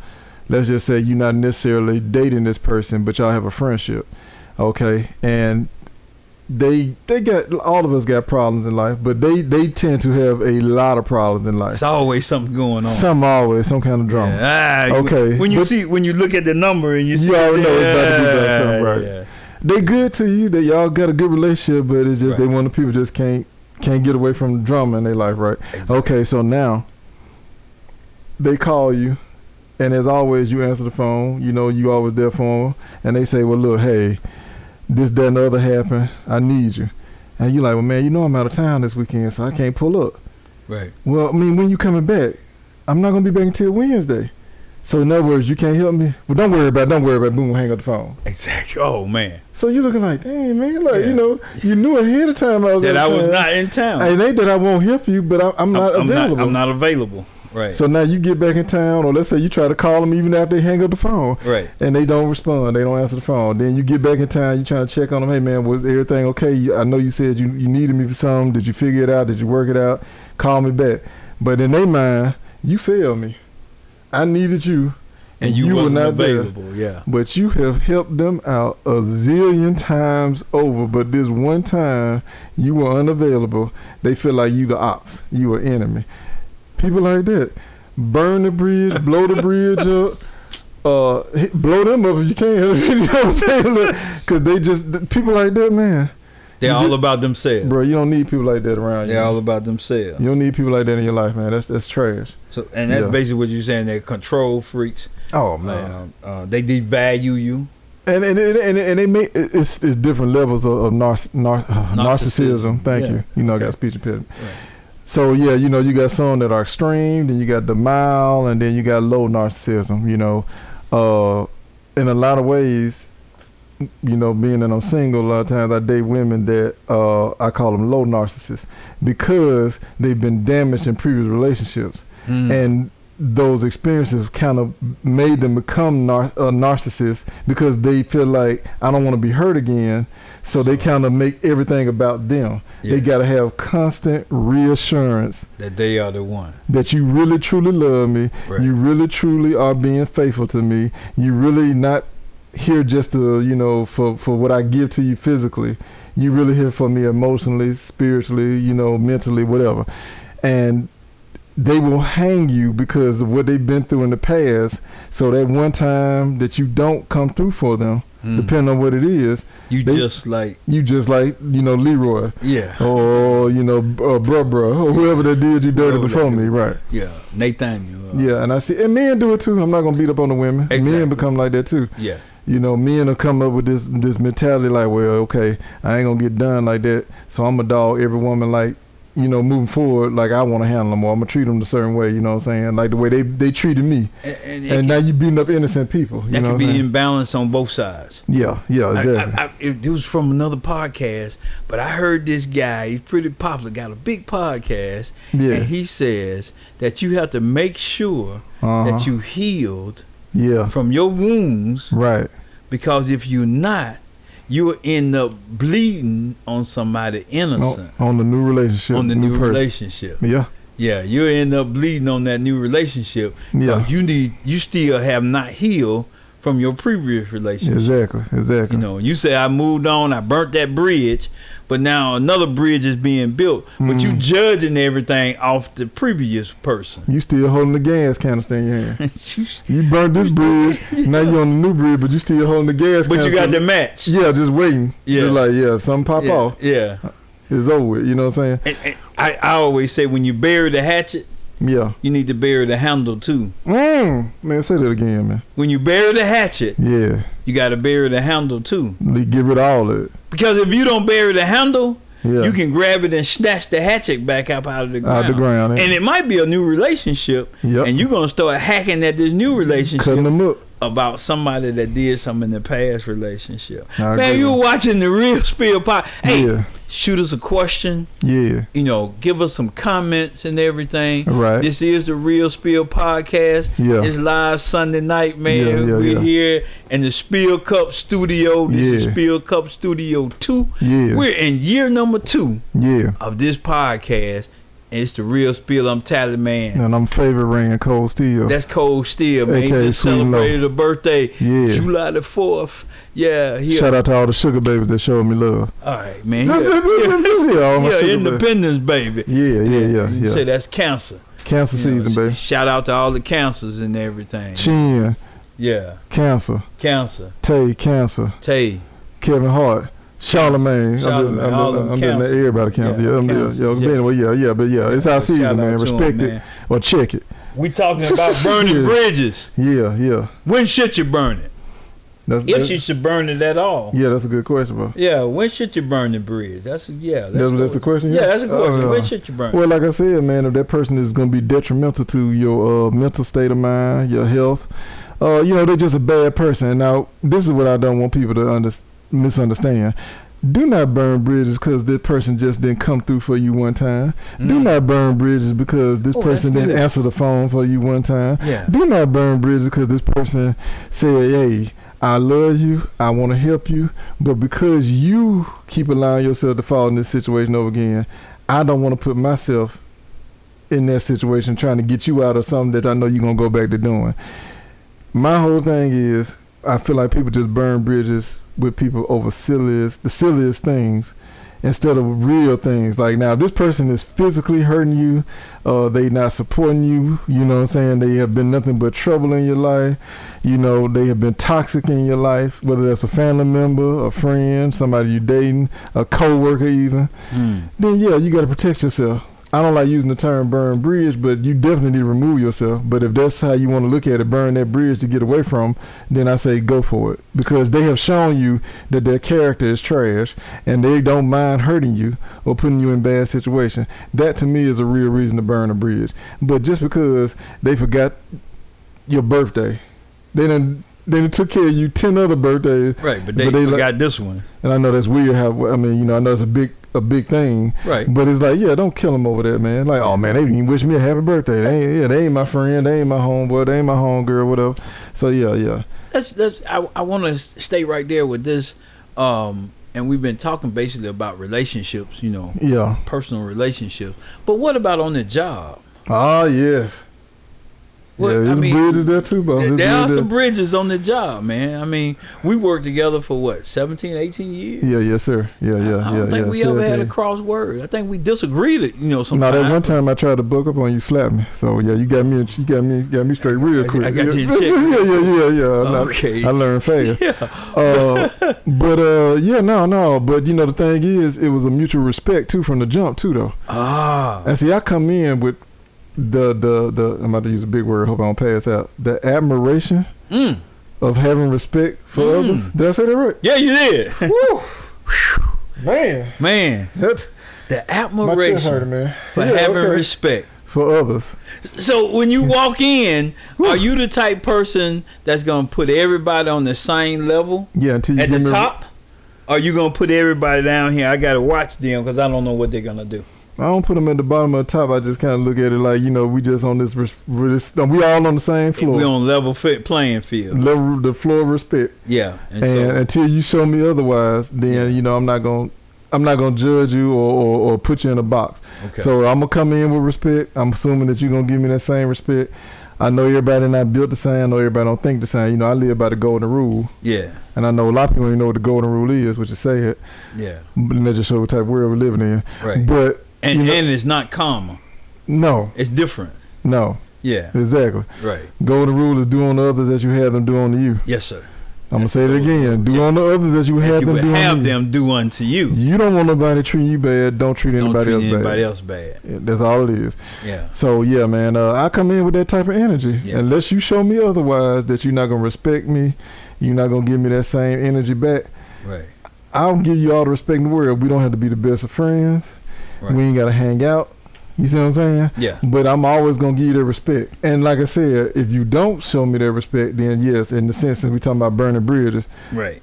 [SPEAKER 2] Let's just say you're not necessarily dating this person, but y'all have a friendship. Okay, and they got, all of us got problems in life, but they tend to have a lot of problems in life.
[SPEAKER 1] It's always something going on.
[SPEAKER 2] Some kind of drama.
[SPEAKER 1] Yeah. Okay. When you look at the number and you
[SPEAKER 2] already know it's about to be done something, right? Yeah. They good to you, that y'all got a good relationship, but it's just they want the people just can't get away from the drama in their life, right? Exactly. Okay, so now they call you, and as always, you answer the phone. You always there for them, and they say, well, look, hey, this, that, and the other happened. I need you. And you like, well, man, I'm out of town this weekend, so I can't pull up.
[SPEAKER 1] Right.
[SPEAKER 2] Well, I mean, when you coming back? I'm not going to be back until Wednesday. So in other words, you can't help me? Well, don't worry about it. Boom, hang up the phone.
[SPEAKER 1] Exactly. Oh, man.
[SPEAKER 2] So you're looking like, dang, man, like, you knew ahead of time I was
[SPEAKER 1] not in town.
[SPEAKER 2] It ain't that I won't help you, but I'm not available.
[SPEAKER 1] I'm not available. Right.
[SPEAKER 2] So now you get back in town, or let's say you try to call them even after they hang up the phone.
[SPEAKER 1] Right.
[SPEAKER 2] And they don't respond. They don't answer the phone. Then you get back in town, you trying to check on them. Hey, man, was everything okay? I know you said you needed me for something. Did you figure it out? Did you work it out? Call me back. But in their mind, you failed me. I needed you.
[SPEAKER 1] And you were not available, yeah.
[SPEAKER 2] But you have helped them out a zillion times over. But this one time you were unavailable, they feel like you the ops. You were enemy. People like that. Burn the bridge, blow the bridge up. Blow them up if you can. You know what I'm saying? Because they just, people like that, man.
[SPEAKER 1] They're all about themselves.
[SPEAKER 2] Bro, you don't need people like that around you.
[SPEAKER 1] They're all about themselves.
[SPEAKER 2] You don't need people like that in your life, man. That's trash.
[SPEAKER 1] So, and that's basically what you're saying. They're control freaks.
[SPEAKER 2] Oh, man.
[SPEAKER 1] They devalue you.
[SPEAKER 2] And they make it's different levels of narcissism. Thank you. You know, I got speech impediment. Right. So yeah, you know, you got some that are extreme, then you got the mild, and then you got low narcissism. You know, in a lot of ways, you know, being that I'm single, a lot of times I date women that I call them low narcissists because they've been damaged in previous relationships, and those experiences kind of made them become narcissists because they feel like I don't want to be hurt again, so they kind of make everything about them. Yeah. They got to have constant reassurance
[SPEAKER 1] that they are the one,
[SPEAKER 2] that you really truly love me, right. You really truly are being faithful to me, you really not here just to, you know, for what I give to you physically, you really here for me emotionally, spiritually, you know, mentally, whatever. And they will hang you because of what they've been through in the past. So that one time that you don't come through for them, depending on what it is, you just like, you know, Leroy,
[SPEAKER 1] yeah,
[SPEAKER 2] or you know, bruh, or whoever that did you dirty before me, right?
[SPEAKER 1] Yeah, Nathaniel.
[SPEAKER 2] Yeah, and I see, and men do it too. I'm not gonna beat up on the women. Exactly. Men become like that too.
[SPEAKER 1] Yeah.
[SPEAKER 2] You know, men will come up with this mentality like, well, okay, I ain't gonna get done like that, so I'm a dog every woman, like, you know, moving forward, like I want to handle them, or I'm gonna treat them a certain way. You know what I'm saying? Like the way they treated me, and now you beating up innocent people. You
[SPEAKER 1] that
[SPEAKER 2] know
[SPEAKER 1] can be imbalance on both sides.
[SPEAKER 2] Yeah, exactly.
[SPEAKER 1] It was from another podcast, but I heard this guy. He's pretty popular, got a big podcast, and he says that you have to make sure that you healed from your wounds,
[SPEAKER 2] right?
[SPEAKER 1] Because if you're not, you'll end up bleeding on somebody innocent.
[SPEAKER 2] On the new relationship.
[SPEAKER 1] On the new relationship.
[SPEAKER 2] Yeah.
[SPEAKER 1] Yeah, you'll end up bleeding on that new relationship.
[SPEAKER 2] Yeah.
[SPEAKER 1] You still have not healed from your previous relationship.
[SPEAKER 2] Exactly.
[SPEAKER 1] You know, you say I moved on, I burnt that bridge, but now another bridge is being built. But you judging everything off the previous person.
[SPEAKER 2] You still holding the gas canister in your hand. You burnt this bridge, now you on the new bridge, but you still holding the gas canister.
[SPEAKER 1] But you got the match.
[SPEAKER 2] Yeah, just waiting.
[SPEAKER 1] Yeah.
[SPEAKER 2] Just like, if something pop off.
[SPEAKER 1] Yeah.
[SPEAKER 2] It's over with, you know what I'm saying?
[SPEAKER 1] And I always say when you bury the hatchet, you need to bury the handle too.
[SPEAKER 2] Man, say that again, man.
[SPEAKER 1] When you bury the hatchet, you got to bury the handle too.
[SPEAKER 2] Get rid of all of it.
[SPEAKER 1] Because if you don't bury the handle, you can grab it and snatch the hatchet back up out of the ground. And it might be a new relationship, and you're going to start hacking at this new relationship.
[SPEAKER 2] Cutting them up.
[SPEAKER 1] About somebody that did something in the past relationship. Man, you were watching the Real Spill Pod. Hey, shoot us a question.
[SPEAKER 2] Yeah.
[SPEAKER 1] You know, give us some comments and everything.
[SPEAKER 2] Right.
[SPEAKER 1] This is the Real Spill Podcast.
[SPEAKER 2] Yeah.
[SPEAKER 1] It's live Sunday night, man. We're here in the Spill Cup Studio. This is Spill Cup Studio 2.
[SPEAKER 2] Yeah.
[SPEAKER 1] We're in year number 2 of this podcast. And it's the Real Spill. I'm Tally Man.
[SPEAKER 2] And I'm favorite ring Cold Steel.
[SPEAKER 1] That's Cold Steel, man. He just celebrated a birthday, July the 4th. Yeah.
[SPEAKER 2] Shout out to all the sugar babies that showed me love.
[SPEAKER 1] All right, man. Independence, baby.
[SPEAKER 2] Yeah.
[SPEAKER 1] You say that's cancer.
[SPEAKER 2] Cancer season, baby.
[SPEAKER 1] Shout out to all the cancers and everything.
[SPEAKER 2] Chin.
[SPEAKER 1] Yeah.
[SPEAKER 2] Cancer. Tay, cancer. Kevin Hart. Charlemagne. I'm doing that everybody counts. But it's our season, man. Respect it or check it.
[SPEAKER 1] We talking about burning bridges.
[SPEAKER 2] Yeah.
[SPEAKER 1] When should you burn it? If you should burn it at all.
[SPEAKER 2] Yeah, that's a good question, bro.
[SPEAKER 1] Yeah, when should you burn the bridge? That's a
[SPEAKER 2] question.
[SPEAKER 1] Yeah, that's a question. When should you burn it?
[SPEAKER 2] Well, like I said, man, if that person is going to be detrimental to your mental state of mind, your health, you know, they're just a bad person. Now, this is what I don't want people to misunderstand. Do not burn bridges because this person just didn't come through for you one time. Do not burn bridges because this person didn't answer the phone for you one time. Do not burn bridges because this person said, hey, I love you, I want to help you, but because you keep allowing yourself to fall in this situation over again, I don't want to put myself in that situation trying to get you out of something that I know you're going to go back to doing. my whole thing is I feel like people just burn bridges with people over the silliest things instead of real things. Like, now, if this person is physically hurting you, they not supporting you, you know what I'm saying? They have been nothing but trouble in your life. You know, they have been toxic in your life, whether that's a family member, a friend, somebody you're dating, a co-worker even. Then, yeah, you got to protect yourself. I don't like using the term burn bridge, but you definitely need to remove yourself. But if that's how you want to look at it, burn that bridge to get away from, then I say go for it. Because they have shown you that their character is trash and they don't mind hurting you or putting you in bad situations. That to me is a real reason to burn a bridge. But just because they forgot your birthday, they done took care of you 10 other birthdays.
[SPEAKER 1] Right, but they forgot this one.
[SPEAKER 2] And I know that's weird how, I mean, you know, I know it's a big thing,
[SPEAKER 1] right?
[SPEAKER 2] But it's like, yeah, don't kill them over that, man. Like, oh man, they didn't even wish me a happy birthday. They ain't my friend, they ain't my homeboy, they ain't my homegirl, whatever. So yeah.
[SPEAKER 1] That's I want to stay right there with this, and we've been talking basically about relationships, you know,
[SPEAKER 2] yeah,
[SPEAKER 1] personal relationships. But what about on the job?
[SPEAKER 2] Oh yes.
[SPEAKER 1] What,
[SPEAKER 2] yeah, there's bridges there too, bro.
[SPEAKER 1] There are some bridges on the job, man. I mean, we worked together for what, 17, 18 years?
[SPEAKER 2] Yeah, yes, sir. Yeah.
[SPEAKER 1] I don't think we ever had a cross word. I think we disagreed, you know, sometimes.
[SPEAKER 2] No, that one time I tried to book up on you, slapped me. So yeah, you got me straight real quick.
[SPEAKER 1] I got you in check.
[SPEAKER 2] Yeah.
[SPEAKER 1] Okay.
[SPEAKER 2] I learned fast.
[SPEAKER 1] Yeah.
[SPEAKER 2] But you know, the thing is, it was a mutual respect too from the jump too, though. And see, I come in with the I'm about to use a big word, hope I don't pass out. The admiration of having respect for others. Did I say that right?
[SPEAKER 1] Yeah, you did.
[SPEAKER 2] Woo. Man.
[SPEAKER 1] That's the admiration
[SPEAKER 2] my chest hurting, man.
[SPEAKER 1] For having respect
[SPEAKER 2] for others.
[SPEAKER 1] So when you walk in, are you the type person that's gonna put everybody on the same level?
[SPEAKER 2] Yeah, until you
[SPEAKER 1] at
[SPEAKER 2] get
[SPEAKER 1] the top? Or are you gonna put everybody down here? I gotta watch them because I don't know what they're gonna do.
[SPEAKER 2] I don't put them at the bottom or the top. I just kind of look at it like, you know, we just on this we all on the same floor.
[SPEAKER 1] We on level playing field.
[SPEAKER 2] The floor of respect.
[SPEAKER 1] Yeah.
[SPEAKER 2] And until you show me otherwise, then you know I'm not gonna judge you or put you in a box.
[SPEAKER 1] Okay.
[SPEAKER 2] So I'm gonna come in with respect. I'm assuming that you're gonna give me that same respect. I know everybody not built the same. I know everybody don't think the same. You know, I live by the golden rule.
[SPEAKER 1] Yeah.
[SPEAKER 2] And I know a lot of people don't even know what the golden rule is, which is say it.
[SPEAKER 1] Yeah.
[SPEAKER 2] But that just show what type of world we're living in.
[SPEAKER 1] Right.
[SPEAKER 2] But
[SPEAKER 1] and it's not karma.
[SPEAKER 2] No.
[SPEAKER 1] It's different.
[SPEAKER 2] No.
[SPEAKER 1] Yeah.
[SPEAKER 2] Exactly.
[SPEAKER 1] Right.
[SPEAKER 2] Golden rule is do on the others as you have them do unto you.
[SPEAKER 1] Yes, sir.
[SPEAKER 2] I'm gonna say it again. Do on the others as you have them do unto you. You don't want nobody treating you bad. Don't treat anybody else bad. Yeah, that's all it is.
[SPEAKER 1] Yeah.
[SPEAKER 2] So yeah, man. I come in with that type of energy. Yeah. Unless you show me otherwise, that you're not gonna respect me, you're not gonna give me that same energy back.
[SPEAKER 1] Right.
[SPEAKER 2] I'll give you all the respect in the world. We don't have to be the best of friends. Right. We ain't gotta hang out. You see what I'm saying?
[SPEAKER 1] Yeah.
[SPEAKER 2] But I'm always gonna give you the respect. And like I said, if you don't show me that respect, then yes, in the sense that we talking about burning bridges.
[SPEAKER 1] Right.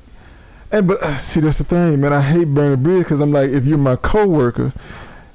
[SPEAKER 2] And but see, that's the thing, man. I hate burning bridges because I'm like, if you're my coworker,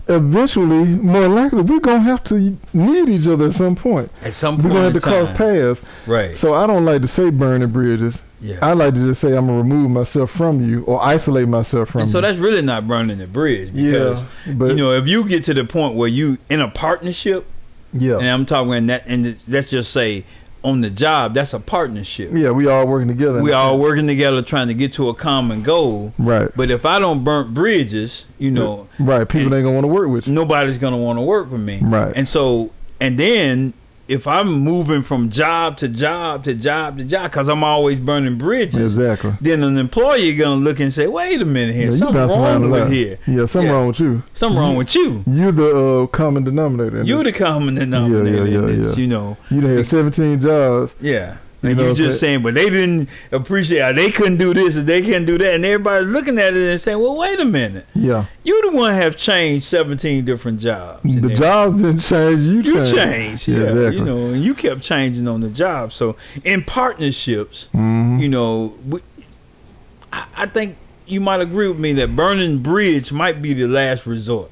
[SPEAKER 2] eventually, more likely, we're gonna have to need each other at some point.
[SPEAKER 1] At some point,
[SPEAKER 2] we're gonna have to cross paths.
[SPEAKER 1] Right.
[SPEAKER 2] So I don't like to say burning bridges.
[SPEAKER 1] Yeah.
[SPEAKER 2] I like to just say I'm gonna remove myself from you or isolate myself from you.
[SPEAKER 1] So that's really not burning the bridge. Because, but you know, if you get to the point where you in a partnership, and I'm talking that, and let's just say on the job, that's a partnership.
[SPEAKER 2] Yeah, we all working together.
[SPEAKER 1] We all working together trying to get to a common goal.
[SPEAKER 2] Right.
[SPEAKER 1] But if I don't burn bridges, you know,
[SPEAKER 2] right, people ain't gonna want to work with you.
[SPEAKER 1] Nobody's gonna want to work with me.
[SPEAKER 2] Right.
[SPEAKER 1] And so, and then if I'm moving from job to job to job to job, because I'm always burning bridges,
[SPEAKER 2] exactly,
[SPEAKER 1] then an employer gonna look and say, "Wait a minute here, something wrong with here.
[SPEAKER 2] Yeah, something wrong with you.
[SPEAKER 1] Something wrong with you.
[SPEAKER 2] You're the common denominator.
[SPEAKER 1] You're the common denominator. Yeah. You know,
[SPEAKER 2] you done had 17 jobs.
[SPEAKER 1] Yeah. And you just saying, but they didn't appreciate how they couldn't do this and they couldn't do that, and everybody's looking at it and saying, "Well, wait a minute.
[SPEAKER 2] Yeah,
[SPEAKER 1] you the one have changed 17 different jobs.
[SPEAKER 2] The jobs didn't change. You changed.
[SPEAKER 1] Yeah,
[SPEAKER 2] exactly.
[SPEAKER 1] You know, and you kept changing on the job. So in partnerships, you know, I think you might agree with me that burning bridge might be the last resort.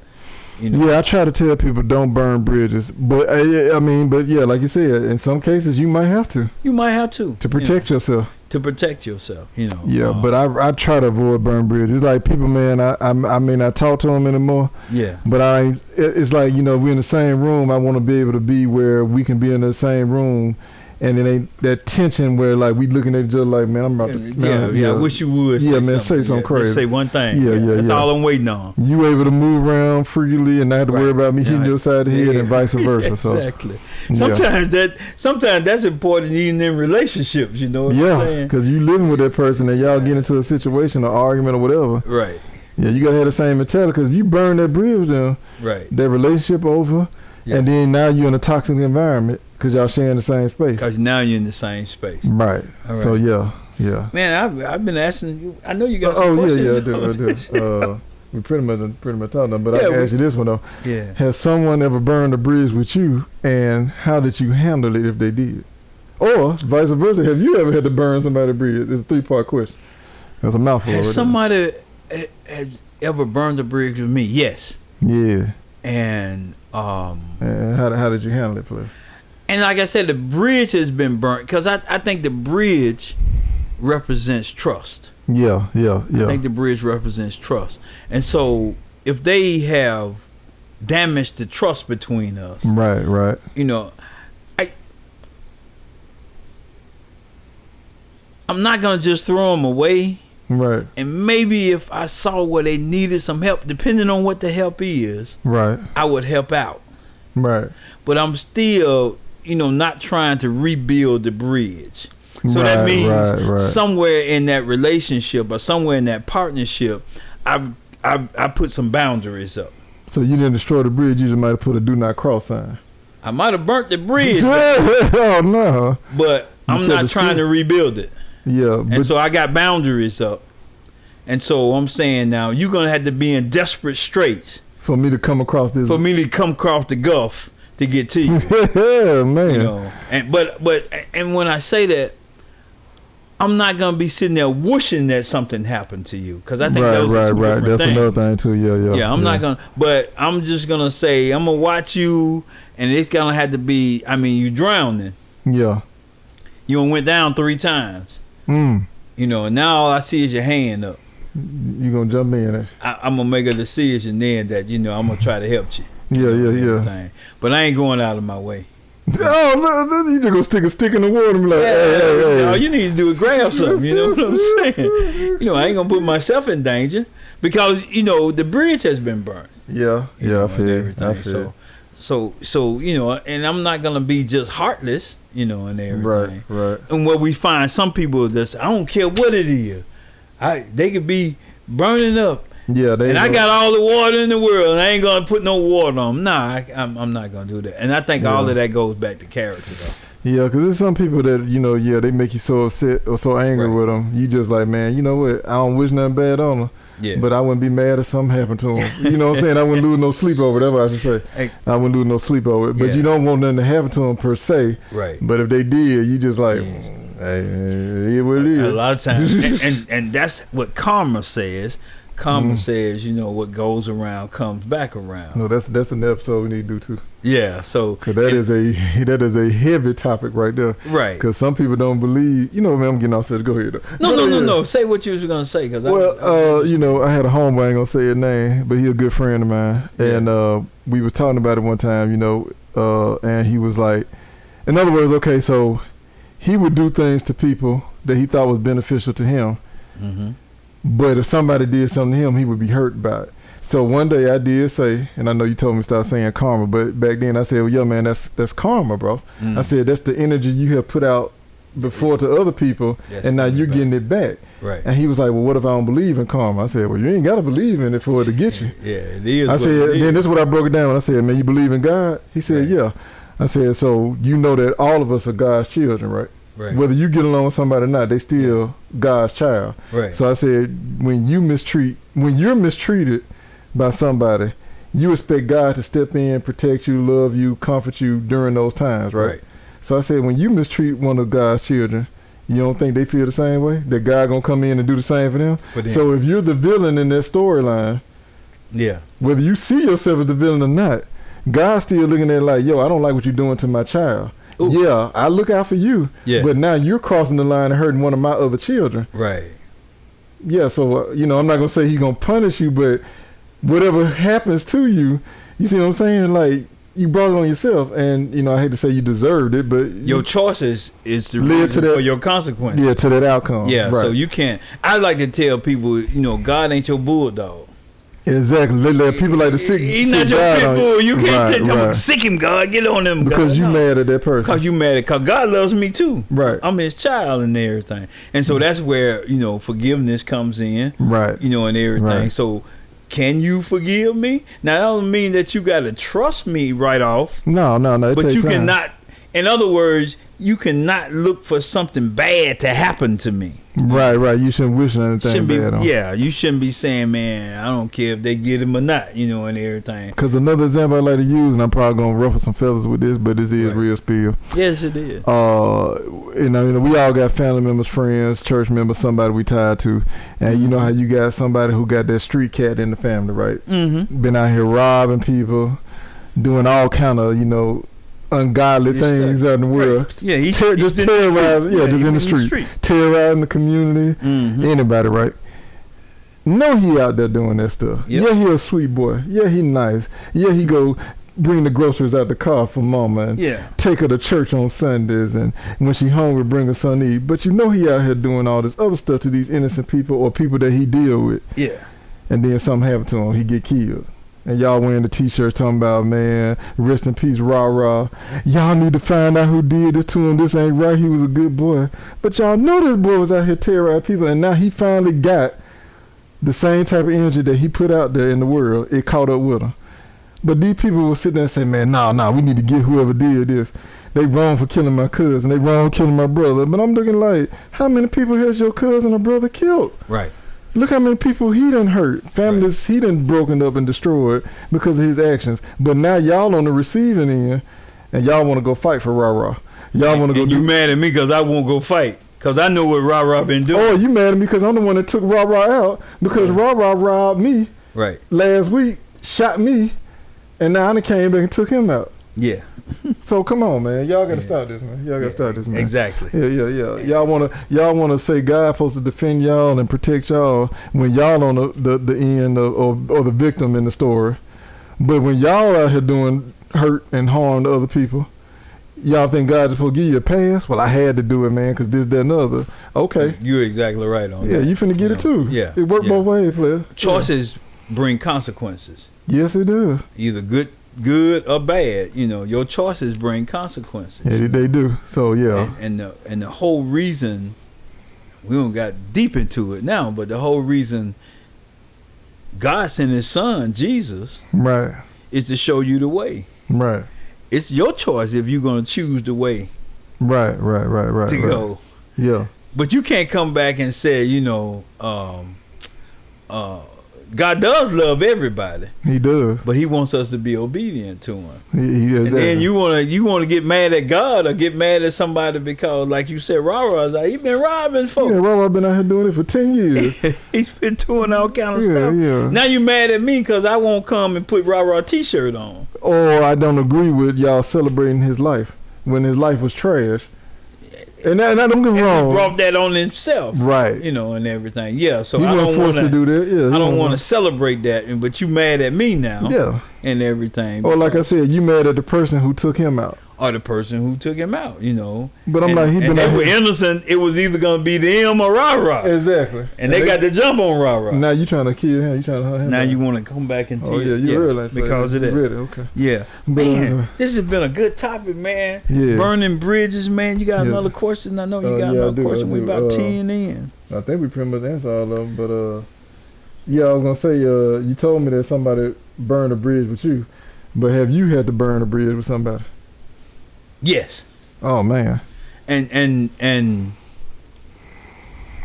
[SPEAKER 1] You know?
[SPEAKER 2] Yeah, I try to tell people don't burn bridges, but I mean, but yeah, like you said, in some cases you might have to.
[SPEAKER 1] You might have to
[SPEAKER 2] protect yourself.
[SPEAKER 1] To protect yourself, you know.
[SPEAKER 2] Yeah, but I try to avoid burn bridges. It's like people, man. I may not talk to them anymore.
[SPEAKER 1] Yeah.
[SPEAKER 2] But it's like, you know, we're in the same room. I want to be able to be where we can be in the same room And it ain't that tension where like we looking at each other like, man, I'm about to.
[SPEAKER 1] I wish you would.
[SPEAKER 2] Yeah, man, say something crazy.
[SPEAKER 1] Just say one thing.
[SPEAKER 2] Yeah.
[SPEAKER 1] That's all I'm waiting on.
[SPEAKER 2] You able to move around freely and not have to worry about me hitting your side of the head and vice versa.
[SPEAKER 1] Exactly. Sometimes that's important even in relationships. You know what I'm saying? Because
[SPEAKER 2] you living with that person and y'all get into a situation or argument or whatever.
[SPEAKER 1] Right.
[SPEAKER 2] Yeah, you gotta have the same mentality. Because if you burn that bridge down, that relationship over, and then now you're in a toxic environment because y'all sharing the same space.
[SPEAKER 1] Because now you're in the same space.
[SPEAKER 2] Right. So yeah.
[SPEAKER 1] Man, I've been asking you. I know you got some questions.
[SPEAKER 2] I do. We pretty much talked about, but I can ask you this one though.
[SPEAKER 1] Yeah.
[SPEAKER 2] Has someone ever burned a bridge with you, and how did you handle it if they did? Or vice versa, have you ever had to burn somebody's bridge? It's a 3-part question. That's a mouthful.
[SPEAKER 1] Has somebody ever burned a bridge with me? Yes.
[SPEAKER 2] Yeah.
[SPEAKER 1] And
[SPEAKER 2] how did you handle it, play?
[SPEAKER 1] And like I said, the bridge has been burnt because I think the bridge represents trust.
[SPEAKER 2] Yeah.
[SPEAKER 1] I think the bridge represents trust. And so if they have damaged the trust between us,
[SPEAKER 2] right.
[SPEAKER 1] You know, I'm not gonna just throw them away.
[SPEAKER 2] Right.
[SPEAKER 1] And maybe if I saw where they needed some help, depending on what the help is,
[SPEAKER 2] right,
[SPEAKER 1] I would help out.
[SPEAKER 2] Right.
[SPEAKER 1] But I'm still, not trying to rebuild the bridge. So that means somewhere in that relationship or somewhere in that partnership, I put some boundaries up.
[SPEAKER 2] So you didn't destroy the bridge, you just might have put a do not cross sign.
[SPEAKER 1] I might have burnt the bridge.
[SPEAKER 2] Oh no.
[SPEAKER 1] But I'm not trying to rebuild it.
[SPEAKER 2] Yeah.
[SPEAKER 1] And so I got boundaries up. And so I'm saying now, you're going to have to be in desperate straits.
[SPEAKER 2] For me to come across this.
[SPEAKER 1] For me to come across the Gulf to get to you.
[SPEAKER 2] Yeah, man.
[SPEAKER 1] And but when I say that, I'm not going to be sitting there wishing that something happened to you. Because I think those are two different
[SPEAKER 2] That's
[SPEAKER 1] things.
[SPEAKER 2] another thing too. Yeah,
[SPEAKER 1] I'm not going to. But I'm just going to say, I'm going to watch you. And it's going to have to be, you drowning.
[SPEAKER 2] Yeah.
[SPEAKER 1] You went down 3 times.
[SPEAKER 2] And
[SPEAKER 1] now all I see is your hand up.
[SPEAKER 2] You gonna jump in?
[SPEAKER 1] I'm gonna make a decision then that I'm gonna try to help you.
[SPEAKER 2] Yeah.
[SPEAKER 1] But I ain't going out of my way.
[SPEAKER 2] Oh no! You just gonna stick a stick in the water and be like, hey.
[SPEAKER 1] All you need to do is grab something. You know what I'm saying? I ain't gonna put myself in danger because the bridge has been burned.
[SPEAKER 2] Yeah, I feel.
[SPEAKER 1] So and I'm not gonna be just heartless. And everything.
[SPEAKER 2] Right.
[SPEAKER 1] And what we find, some people I don't care what it is. They could be burning up. Yeah, I got all the water in the world, and I ain't gonna put no water on them. Nah, I'm not gonna do that. And I think all of that goes back to character, though.
[SPEAKER 2] Yeah, because there's some people that they make you so upset or so angry with them. You just like, man, you know what? I don't wish nothing bad on them. Yeah. But I wouldn't be mad if something happened to them. You know what I'm saying? I wouldn't lose no sleep over it. That's what I should say. I wouldn't lose no sleep over it. But you don't want nothing to happen to them per se. Right. But if they did, you just like. Hey, it is what it is.
[SPEAKER 1] A lot of times, and that's what karma says. Karma says, what goes around comes back around.
[SPEAKER 2] No, that's an episode we need to do too.
[SPEAKER 1] Yeah, so
[SPEAKER 2] because that is a heavy topic right there.
[SPEAKER 1] Right.
[SPEAKER 2] Because some people don't believe. Man, I'm getting off set. Go ahead.
[SPEAKER 1] No. Say what you was gonna say. Cause
[SPEAKER 2] I had a homeboy. I ain't gonna say his name, but he a good friend of mine, and we was talking about it one time. And he was like, in other words, okay, so. He would do things to people that he thought was beneficial to him. Mm-hmm. But if somebody did something to him, he would be hurt by it. So one day I did say, and I know you told me to stop saying karma, but back then I said, well, yeah, man, that's karma, bro. I said, that's the energy you have put out before to other people, and now you're getting it back. Right. And he was like, well, what if I don't believe in karma? I said, well, you ain't got to believe in it for it to get you.
[SPEAKER 1] Yeah, it is.
[SPEAKER 2] I said, then this is what I broke it down. I said, man, you believe in God? He said, yeah. I said, so that all of us are God's children, right? Right. Whether you get along with somebody or not, they still God's child. Right. So I said, when you're mistreated by somebody, you expect God to step in, protect you, love you, comfort you during those times, right? So I said, when you mistreat one of God's children, you don't think they feel the same way? That God gonna come in and do the same for them? So if you're the villain in that storyline, whether you see yourself as the villain or not, God's still looking at it like, yo, I don't like what you're doing to my child. Ooh. Yeah, I look out for you. Yeah. But now you're crossing the line and hurting one of my other children. Right. Yeah, so, I'm not going to say he's going to punish you, but whatever happens to you, you see what I'm saying? Like, you brought it on yourself, and I hate to say you deserved it, but
[SPEAKER 1] your choices is the
[SPEAKER 2] led
[SPEAKER 1] reason
[SPEAKER 2] to that,
[SPEAKER 1] for your consequences.
[SPEAKER 2] Yeah, to that outcome.
[SPEAKER 1] Yeah,
[SPEAKER 2] right.
[SPEAKER 1] so you can't. I like to tell people, God ain't your bulldog.
[SPEAKER 2] Exactly. People like to sick.
[SPEAKER 1] He's not your pit bull. You can't tell him,
[SPEAKER 2] right.
[SPEAKER 1] sick him, God. Get on him,
[SPEAKER 2] because
[SPEAKER 1] God.
[SPEAKER 2] You mad at that person.
[SPEAKER 1] Because you mad at. Because God loves me too.
[SPEAKER 2] Right.
[SPEAKER 1] I'm his child and everything. And so that's where forgiveness comes in.
[SPEAKER 2] Right.
[SPEAKER 1] And everything. Right. So can you forgive me? Now that don't mean that you got to trust me right off.
[SPEAKER 2] No.
[SPEAKER 1] But you
[SPEAKER 2] time.
[SPEAKER 1] cannot. In other words, you cannot look for something bad to happen to me.
[SPEAKER 2] Right. You shouldn't wish anything bad on.
[SPEAKER 1] Yeah, you shouldn't be saying, man, I don't care if they get him or not, and everything.
[SPEAKER 2] Because another example I like to use, and I'm probably going to ruffle some feathers with this, but this is real spill.
[SPEAKER 1] Yes, it is.
[SPEAKER 2] We all got family members, friends, church members, somebody we tied to. And you know how you got somebody who got that street cat in the family, right?
[SPEAKER 1] Mm-hmm.
[SPEAKER 2] Been out here robbing people, doing all kind of, ungodly things out in the world.
[SPEAKER 1] Right. Yeah,
[SPEAKER 2] just terrorizing. Just in the street. Terrorizing the community.
[SPEAKER 1] Mm-hmm.
[SPEAKER 2] Anybody, right? No, he out there doing that stuff. Yep. Yeah, he a sweet boy. Yeah, he nice. Yeah, he go bring the groceries out the car for mama and take her to church on Sundays, and when she hungry, bring her something to eat. But he out here doing all this other stuff to these innocent people or people that he deal with.
[SPEAKER 1] Yeah.
[SPEAKER 2] And then something happen to him, he get killed. And y'all wearing the t-shirt talking about, man, rest in peace, rah. Y'all need to find out who did this to him. This ain't right. He was a good boy. But y'all know this boy was out here terrorizing people, and now he finally got the same type of energy that he put out there in the world. It caught up with him. But these people will sit there and say, man, nah, we need to get whoever did this. They wrong for killing my cousin. They wrong for killing my brother. But I'm looking like, how many people has your cousin or brother killed?
[SPEAKER 1] Right.
[SPEAKER 2] Look how many people he done hurt. Families he done broken up and destroyed because of his actions. But now y'all on the receiving end, and y'all want to go fight for rah-rah. Y'all want to go
[SPEAKER 1] you mad at me because I won't go fight. Because I know what rah-rah been doing.
[SPEAKER 2] Oh, you mad at me because I'm the one that took rah-rah out because rah-rah robbed me last week, shot me, and now I done came back and took him out.
[SPEAKER 1] Yeah.
[SPEAKER 2] So come on, man. Y'all gotta stop this, man. Y'all gotta stop this, man.
[SPEAKER 1] Exactly.
[SPEAKER 2] Yeah. Y'all wanna say God supposed to defend y'all and protect y'all when y'all on the end or the victim in the story. But when y'all out here doing hurt and harm to other people, y'all think God's supposed to give you a pass? Well, I had to do it, man, because this, that, and the other. Okay.
[SPEAKER 1] You're exactly right on that.
[SPEAKER 2] Yeah, you finna get it too.
[SPEAKER 1] Yeah.
[SPEAKER 2] It worked both ways, player.
[SPEAKER 1] Choices bring consequences.
[SPEAKER 2] Yes, it does.
[SPEAKER 1] Either good or bad, your choices bring consequences.
[SPEAKER 2] Yeah, they do. So yeah,
[SPEAKER 1] and the whole reason, we don't got deep into it now, but the whole reason God sent His Son Jesus, is to show you the way.
[SPEAKER 2] Right.
[SPEAKER 1] It's your choice if you're gonna choose the way.
[SPEAKER 2] Right.
[SPEAKER 1] To go.
[SPEAKER 2] Yeah.
[SPEAKER 1] But you can't come back and say, God does love everybody.
[SPEAKER 2] He does,
[SPEAKER 1] but He wants us to be obedient to Him.
[SPEAKER 2] Exactly.
[SPEAKER 1] And then you wanna get mad at God or get mad at somebody because, like you said, Rah-Rah's like, he been robbing folks.
[SPEAKER 2] Yeah, Rah-Rah been out here doing it for 10 years.
[SPEAKER 1] He's been doing all kind of stuff.
[SPEAKER 2] Yeah.
[SPEAKER 1] Now you mad at me because I won't come and put Rah-Rah t-shirt on.
[SPEAKER 2] Or I don't agree with y'all celebrating his life when his life was trash. And that don't get me wrong.
[SPEAKER 1] He brought that on himself,
[SPEAKER 2] right?
[SPEAKER 1] And everything. Yeah, so
[SPEAKER 2] he
[SPEAKER 1] I
[SPEAKER 2] wasn't forced to do that. Yeah,
[SPEAKER 1] I don't want to celebrate that. But you mad at me now?
[SPEAKER 2] Yeah,
[SPEAKER 1] and everything.
[SPEAKER 2] Or like I said, you mad at the person who took him out,
[SPEAKER 1] or the person who took him out.
[SPEAKER 2] But I'm like, he been.
[SPEAKER 1] They were innocent. It was either gonna be them or Rah-Rah.
[SPEAKER 2] Exactly.
[SPEAKER 1] And they got to jump on Rah-Rah.
[SPEAKER 2] Now you trying to kill him? You trying to hurt him?
[SPEAKER 1] Now you want to come back and
[SPEAKER 2] you realize
[SPEAKER 1] because of that.
[SPEAKER 2] Ready. Okay.
[SPEAKER 1] Yeah, man, this has been a good topic, man.
[SPEAKER 2] Yeah.
[SPEAKER 1] Burning bridges, man. You got another question? I know you got another question. We about 10 in.
[SPEAKER 2] I think we pretty much answered all of them, but I was gonna say you told me that somebody burned a bridge with you, but have you had to burn a bridge with somebody?
[SPEAKER 1] Yes.
[SPEAKER 2] Oh man.
[SPEAKER 1] And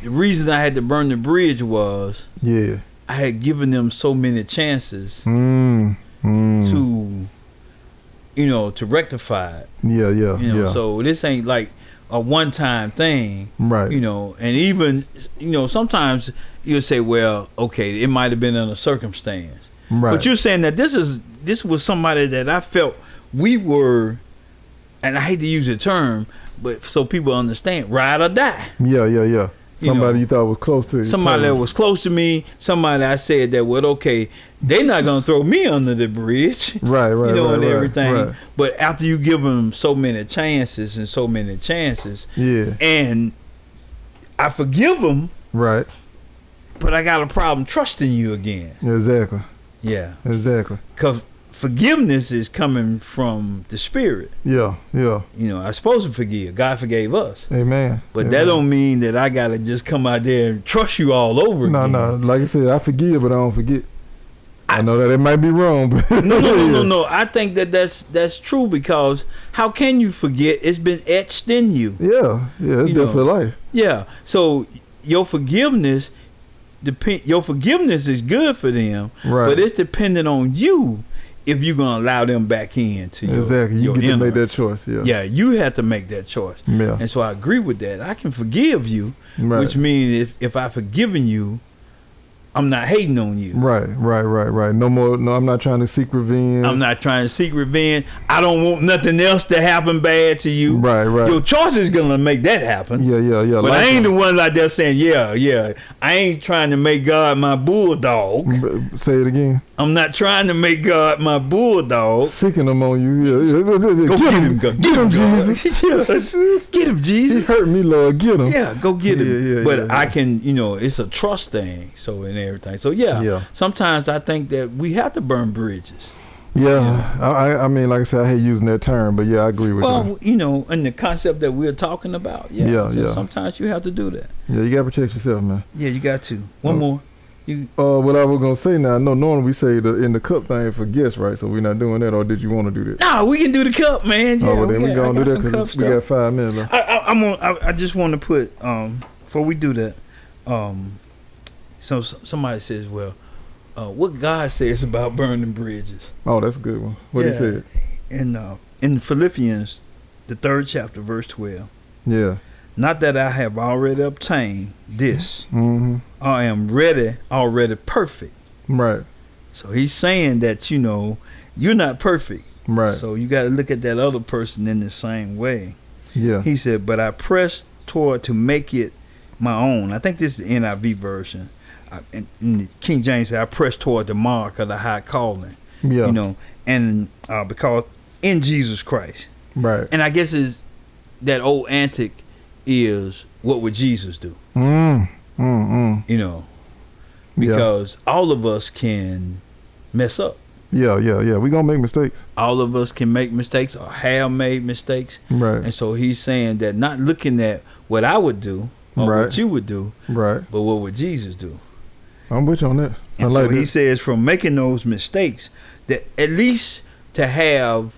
[SPEAKER 1] the reason I had to burn the bridge was I had given them so many chances to to rectify it.
[SPEAKER 2] Yeah.
[SPEAKER 1] So this ain't like a one-time thing,
[SPEAKER 2] right?
[SPEAKER 1] And even sometimes you'll say, well, okay, it might have been in a circumstance, right? But you're saying that this was somebody that I felt we were. And I hate to use the term, but so people understand, ride or die.
[SPEAKER 2] Yeah. Somebody you thought was close to you.
[SPEAKER 1] Somebody that was close to me. Somebody I said that would, okay, they not gonna throw me under the bridge.
[SPEAKER 2] Right.
[SPEAKER 1] You know,
[SPEAKER 2] right,
[SPEAKER 1] and everything.
[SPEAKER 2] Right.
[SPEAKER 1] But after you give them so many chances,
[SPEAKER 2] Yeah.
[SPEAKER 1] and I forgive them.
[SPEAKER 2] Right.
[SPEAKER 1] But I got a problem trusting you again.
[SPEAKER 2] Exactly.
[SPEAKER 1] Yeah.
[SPEAKER 2] Exactly.
[SPEAKER 1] Because forgiveness is coming from the Spirit.
[SPEAKER 2] Yeah.
[SPEAKER 1] You know, I'm supposed to forgive. God forgave us.
[SPEAKER 2] Amen.
[SPEAKER 1] But that don't mean that I got to just come out there and trust you all over again.
[SPEAKER 2] No. Like I said, I forgive, but I don't forget. I know that it might be wrong, but
[SPEAKER 1] no. I think that's true, because how can you forget? It's been etched in you.
[SPEAKER 2] Yeah. It's there for life.
[SPEAKER 1] Yeah. So your forgiveness is good for them,
[SPEAKER 2] right?
[SPEAKER 1] But it's dependent on you if you're gonna allow them back in to you.
[SPEAKER 2] Exactly. You get to make that choice. Yeah,
[SPEAKER 1] you have to make that choice.
[SPEAKER 2] Yeah.
[SPEAKER 1] And so I agree with that. I can forgive you,
[SPEAKER 2] right.
[SPEAKER 1] Which means if I've forgiven you, I'm not hating on you.
[SPEAKER 2] Right. No more. No, I'm not trying to seek revenge.
[SPEAKER 1] I don't want nothing else to happen bad to you.
[SPEAKER 2] Right.
[SPEAKER 1] Your choice is gonna make that happen.
[SPEAKER 2] Yeah.
[SPEAKER 1] But I ain't the one like that saying, yeah. I ain't trying to make God my bulldog.
[SPEAKER 2] Say it again.
[SPEAKER 1] I'm not trying to make God my bulldog.
[SPEAKER 2] Seeking him on you. Yeah.
[SPEAKER 1] Go get him. Get him,
[SPEAKER 2] Jesus.
[SPEAKER 1] Get him, Jesus.
[SPEAKER 2] He hurt me, Lord. Get him.
[SPEAKER 1] Yeah, go get him. But
[SPEAKER 2] yeah.
[SPEAKER 1] I can, it's a trust thing. So and everything. So yeah. Sometimes I think that we have to burn bridges.
[SPEAKER 2] Yeah. I mean, like I said, I hate using that term, but yeah, I agree with you.
[SPEAKER 1] Well, in the concept that we're talking about, sometimes you have to do that.
[SPEAKER 2] Yeah, you gotta protect yourself, man.
[SPEAKER 1] Yeah, you got to. One more.
[SPEAKER 2] What I was gonna say now, no, normally we say in the cup thing for guests, right? So we're not doing that, or did you want to do that?
[SPEAKER 1] No, we can do the cup, man. Yeah,
[SPEAKER 2] well, then we gonna do that because we got 5 minutes left.
[SPEAKER 1] I just want to put before we do that, so somebody says, well, what God says about burning bridges.
[SPEAKER 2] Oh, that's a good one. What he said?
[SPEAKER 1] In Philippians, the 3rd chapter, verse 12.
[SPEAKER 2] Yeah.
[SPEAKER 1] Not that I have already obtained this.
[SPEAKER 2] Mm-hmm.
[SPEAKER 1] I am already perfect.
[SPEAKER 2] Right.
[SPEAKER 1] So he's saying that, you're not perfect.
[SPEAKER 2] Right.
[SPEAKER 1] So you got to look at that other person in the same way.
[SPEAKER 2] Yeah.
[SPEAKER 1] He said, but I press toward to make it my own. I think this is the NIV version. In King James said, I press toward the mark of the high calling.
[SPEAKER 2] Yeah.
[SPEAKER 1] And because in Jesus Christ.
[SPEAKER 2] Right.
[SPEAKER 1] And I guess is that old antic is, what would Jesus do? Because all of us can mess up.
[SPEAKER 2] Yeah. We gonna make mistakes.
[SPEAKER 1] All of us can make mistakes or have made mistakes.
[SPEAKER 2] Right.
[SPEAKER 1] And so he's saying that not looking at what I would do or what you would do,
[SPEAKER 2] right,
[SPEAKER 1] but what would Jesus do?
[SPEAKER 2] I'm with you on that.
[SPEAKER 1] And so he says from making those mistakes, that at least to have,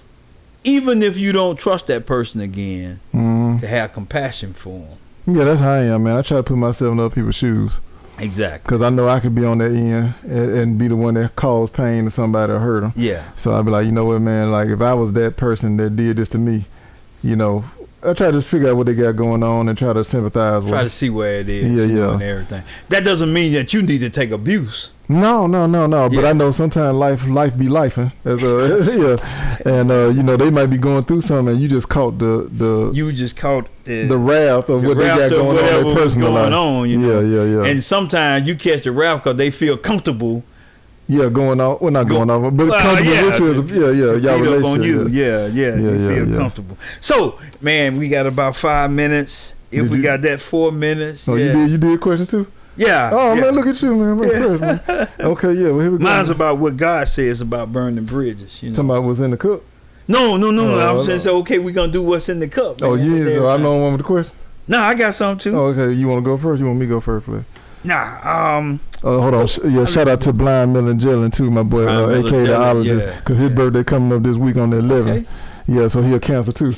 [SPEAKER 1] even if you don't trust that person again, to have compassion for them.
[SPEAKER 2] Yeah, that's how I am, man. I try to put myself in other people's shoes.
[SPEAKER 1] Exactly.
[SPEAKER 2] Because I know I could be on that end and be the one that caused pain to somebody or hurt them.
[SPEAKER 1] Yeah.
[SPEAKER 2] So I'd be like, you know what, man, like if I was that person that did this to me, I try to just figure out what they got going on and try to sympathize with them.
[SPEAKER 1] Try to see where it is.
[SPEAKER 2] Yeah.
[SPEAKER 1] And everything. That doesn't mean that you need to take abuse.
[SPEAKER 2] No. Yeah. But I know sometimes life be lifing. And they might be going through something, and you just caught the wrath of what they got going on in their personal life. Yeah.
[SPEAKER 1] And sometimes you catch the wrath because they feel comfortable.
[SPEAKER 2] Yeah, going on. Well, not going on, but comfortable with you. Y'all relationship.
[SPEAKER 1] On you. You feel comfortable. So, man, we got about 5 minutes. If we got that 4 minutes.
[SPEAKER 2] Oh, you did a question too?
[SPEAKER 1] Yeah.
[SPEAKER 2] Oh, man, look at you, man. Man. Okay, yeah. Well, here we go.
[SPEAKER 1] Mine's about what God says about burning bridges.
[SPEAKER 2] Talking about what's in the cup?
[SPEAKER 1] No. I was just saying, okay, we're going to do what's in the cup.
[SPEAKER 2] Man. Oh, yeah. So I'm the one with the question?
[SPEAKER 1] No, I got something too.
[SPEAKER 2] Oh, okay. You want to go first? You want me to go first, please?
[SPEAKER 1] Nah.
[SPEAKER 2] Hold on. Shout out to Blind Melon Jellin too, my boy, a.k.a. the ologist, because his birthday coming up this week on the 11th. Okay. Yeah, so he'll cancel too.